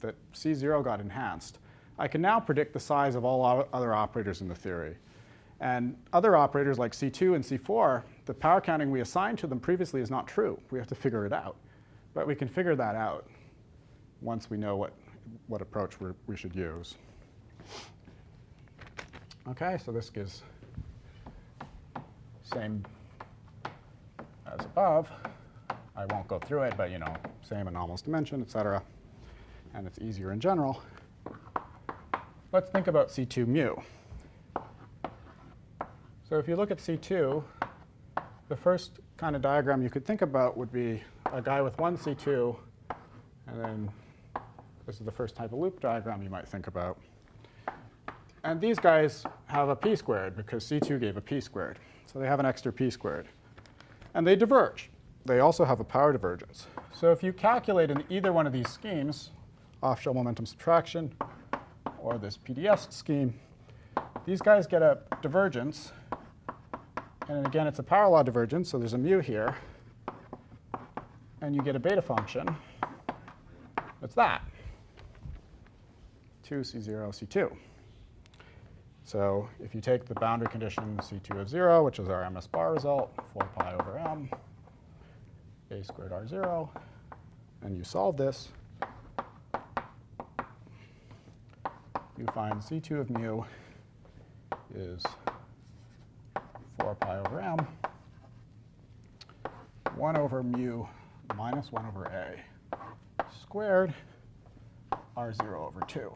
that C0 got enhanced, I can now predict the size of all other operators in the theory. And other operators like C2 and C4, the power counting we assigned to them previously is not true. We have to figure it out. But we can figure that out once we know what approach we should use. OK, so this gives same as above. I won't go through it, but same anomalous dimension, et cetera. And it's easier in general. Let's think about C2 mu. So if you look at C2, the first kind of diagram you could think about would be a guy with 1 C2, and then this is the first type of loop diagram you might think about. And these guys have a p squared because C2 gave a p squared. So they have an extra p squared. And they diverge. They also have a power divergence. So if you calculate in either one of these schemes, off-shell momentum subtraction or this PDS scheme, these guys get a divergence. And again, it's a power law divergence, so there's a mu here. And you get a beta function. It's that, 2 C0 C2. So if you take the boundary condition C2 of 0, which is our MS bar result, 4 pi over m, a squared r0, and you solve this, you find C2 of mu is 4 pi over m, 1 over mu minus 1 over a squared r0 over 2.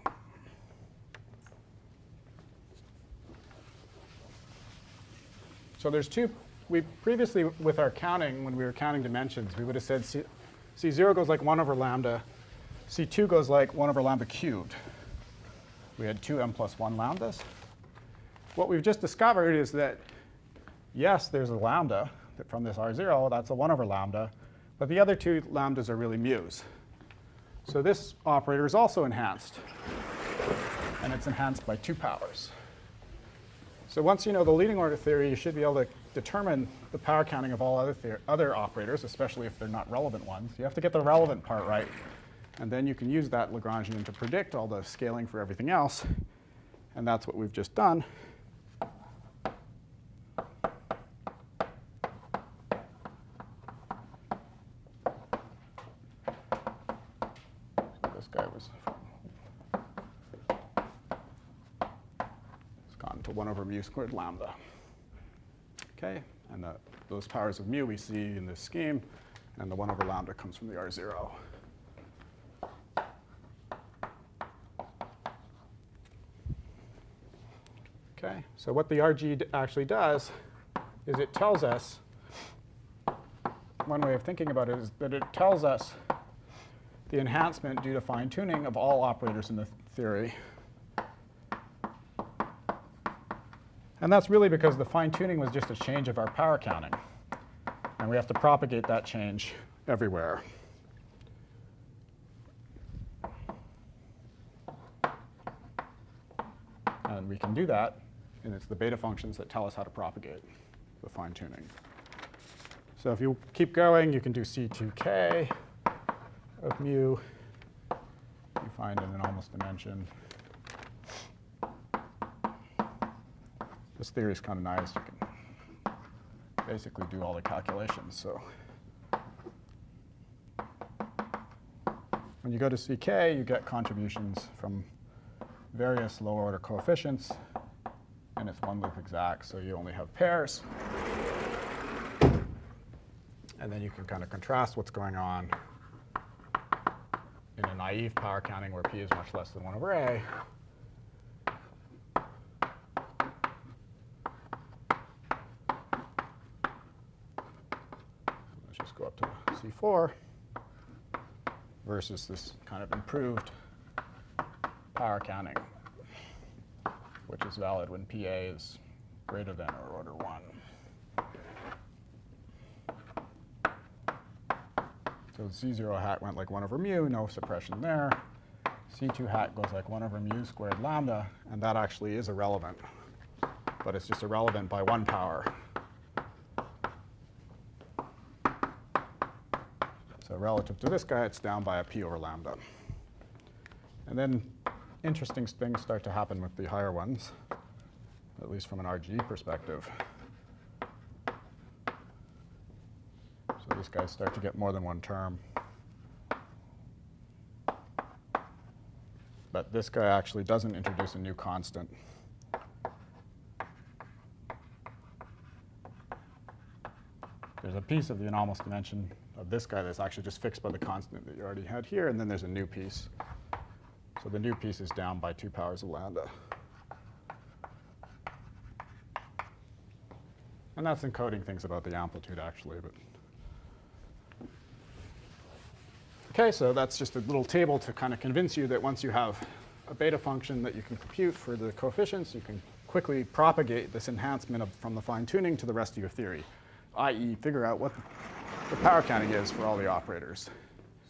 So there's 2. We previously, with our counting, when we were counting dimensions, we would have said C0 goes like 1 over lambda. C2 goes like 1 over lambda cubed. We had 2m plus 1 lambdas. What we've just discovered is that, yes, there's a lambda from this r0. That's a 1 over lambda. But the other 2 lambdas are really mu's. So this operator is also enhanced. And it's enhanced by 2 powers. So once you know the leading order theory, you should be able to determine the power counting of all other operators, especially if they're not relevant ones. You have to get the relevant part right. And then you can use that Lagrangian to predict all the scaling for everything else. And that's what we've just done. So this guy was it's gone to 1 over mu squared lambda. Okay, and those powers of mu we see in this scheme, and the 1 over lambda comes from the R0. Okay, so what the RG actually does is it tells us, one way of thinking about it is that it tells us the enhancement due to fine-tuning of all operators in the theory. And that's really because the fine-tuning was just a change of our power counting. And we have to propagate that change everywhere. And we can do that, and it's the beta functions that tell us how to propagate the fine-tuning. So if you keep going, you can do C2k of mu. You find an anomalous dimension. This theory is kind of nice. You can basically do all the calculations. So when you go to CK, you get contributions from various lower order coefficients, and it's one loop exact, so you only have pairs. And then you can kind of contrast what's going on in a naive power counting where P is much less than 1 over A. Let's just go up to C4 versus this kind of improved power counting, which is valid when PA is greater than or order 1. So C0 hat went like 1 over mu, no suppression there. C2 hat goes like 1 over mu squared lambda, and that actually is irrelevant. But it's just irrelevant by 1 power. So relative to this guy, it's down by a P over lambda. And then interesting things start to happen with the higher ones, at least from an RG perspective. So these guys start to get more than 1 term. But this guy actually doesn't introduce a new constant. There's a piece of the anomalous dimension of this guy that's actually just fixed by the constant that you already had here, and then there's a new piece. So the new piece is down by 2 powers of lambda. And that's encoding things about the amplitude, actually. But OK, so that's just a little table to kind of convince you that once you have a beta function that you can compute for the coefficients, you can quickly propagate this enhancement from the fine-tuning to the rest of your theory, i.e. figure out what the power counting is for all the operators.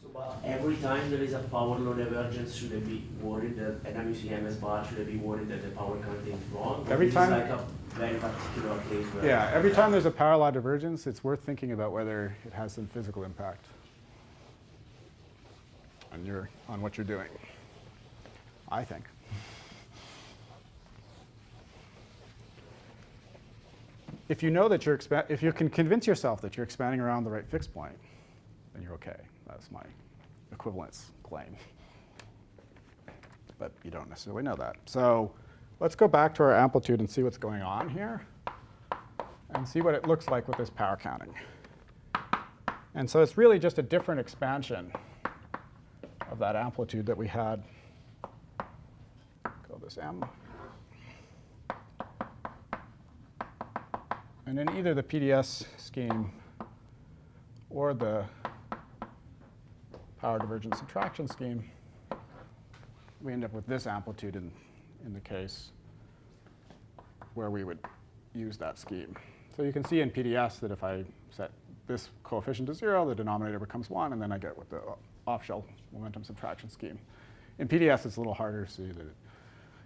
So but every time there is a power law divergence, should I be worried that, and I'm using MS bar, should I be worried that the power counting is wrong? Every time, this is like a very particular case where... Yeah, every time there's a power law divergence, it's worth thinking about whether it has some physical impact on what you're doing, I think. If you know that if you can convince yourself that you're expanding around the right fixed point, then you're OK. That's my equivalence claim. But you don't necessarily know that. So let's go back to our amplitude and see what's going on here, and see what it looks like with this power counting. And so it's really just a different expansion of that amplitude that we had. Call this M. And in either the PDS scheme or the power divergence subtraction scheme, we end up with this amplitude in the case where we would use that scheme. So you can see in PDS that if I set this coefficient to 0, the denominator becomes 1, and then I get with the off-shell momentum subtraction scheme. In PDS, it's a little harder to see that it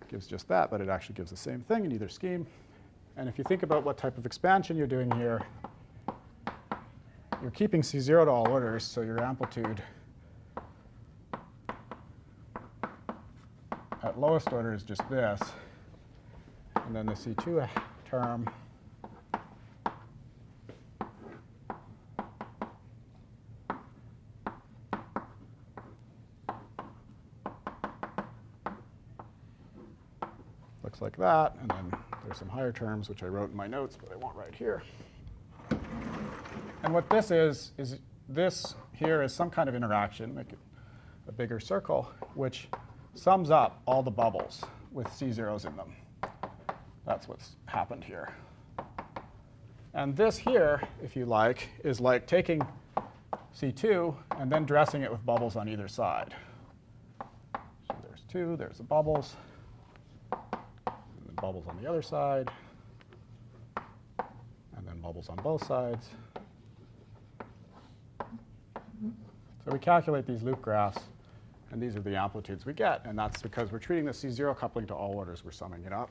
gives just that, but it actually gives the same thing in either scheme. And if you think about what type of expansion you're doing here, you're keeping C0 to all orders, so your amplitude lowest order is just this. And then the C2 term looks like that. And then there's some higher terms, which I wrote in my notes, but I won't write here. And what this is this here is some kind of interaction, make it a bigger circle, which sums up all the bubbles with C zeros in them. That's what's happened here. And this here, if you like, is like taking C2 and then dressing it with bubbles on either side. So there's 2, there's the bubbles, and then bubbles on the other side, and then bubbles on both sides. So we calculate these loop graphs, and these are the amplitudes we get. And that's because we're treating the C0 coupling to all orders. We're summing it up.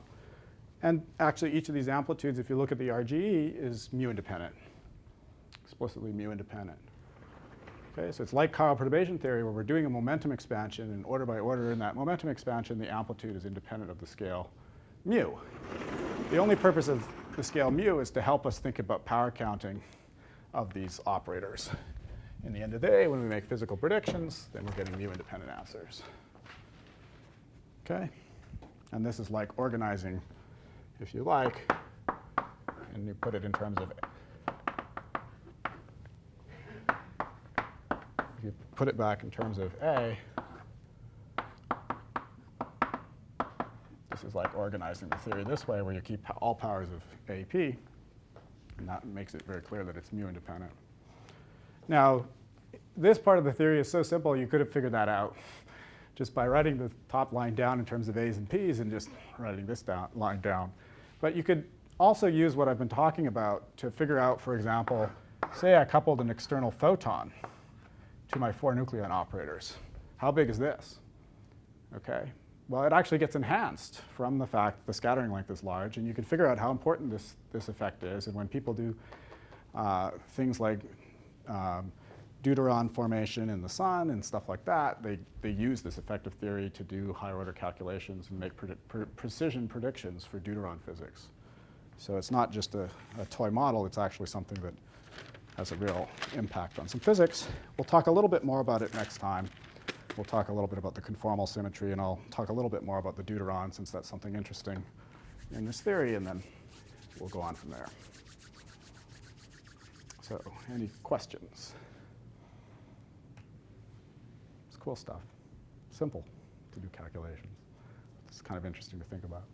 And actually, each of these amplitudes, if you look at the RGE, is mu independent, explicitly mu independent. Okay, so it's like chiral perturbation theory, where we're doing a momentum expansion, and order by order in that momentum expansion, the amplitude is independent of the scale mu. The only purpose of the scale mu is to help us think about power counting of these operators. In the end of the day, when we make physical predictions, then we're getting mu-independent answers. Okay? And this is like organizing, if you like, and you put it in terms of, if you put it back in terms of A, this is like organizing the theory this way, where you keep all powers of AP, and that makes it very clear that it's mu-independent. Now, this part of the theory is so simple, you could have figured that out just by writing the top line down in terms of A's and P's and just writing this line down. But you could also use what I've been talking about to figure out, for example, say I coupled an external photon to my 4 nucleon operators. How big is this? Okay. Well, it actually gets enhanced from the fact that the scattering length is large, and you can figure out how important this effect is. And when people do things like deuteron formation in the sun and stuff like that, they use this effective theory to do higher order calculations and make precision predictions for deuteron physics. So it's not just a toy model, it's actually something that has a real impact on some physics. We'll talk a little bit more about it next time. We'll talk a little bit about the conformal symmetry, and I'll talk a little bit more about the deuteron, since that's something interesting in this theory, and then we'll go on from there. So, any questions? It's cool stuff. Simple to do calculations. It's kind of interesting to think about.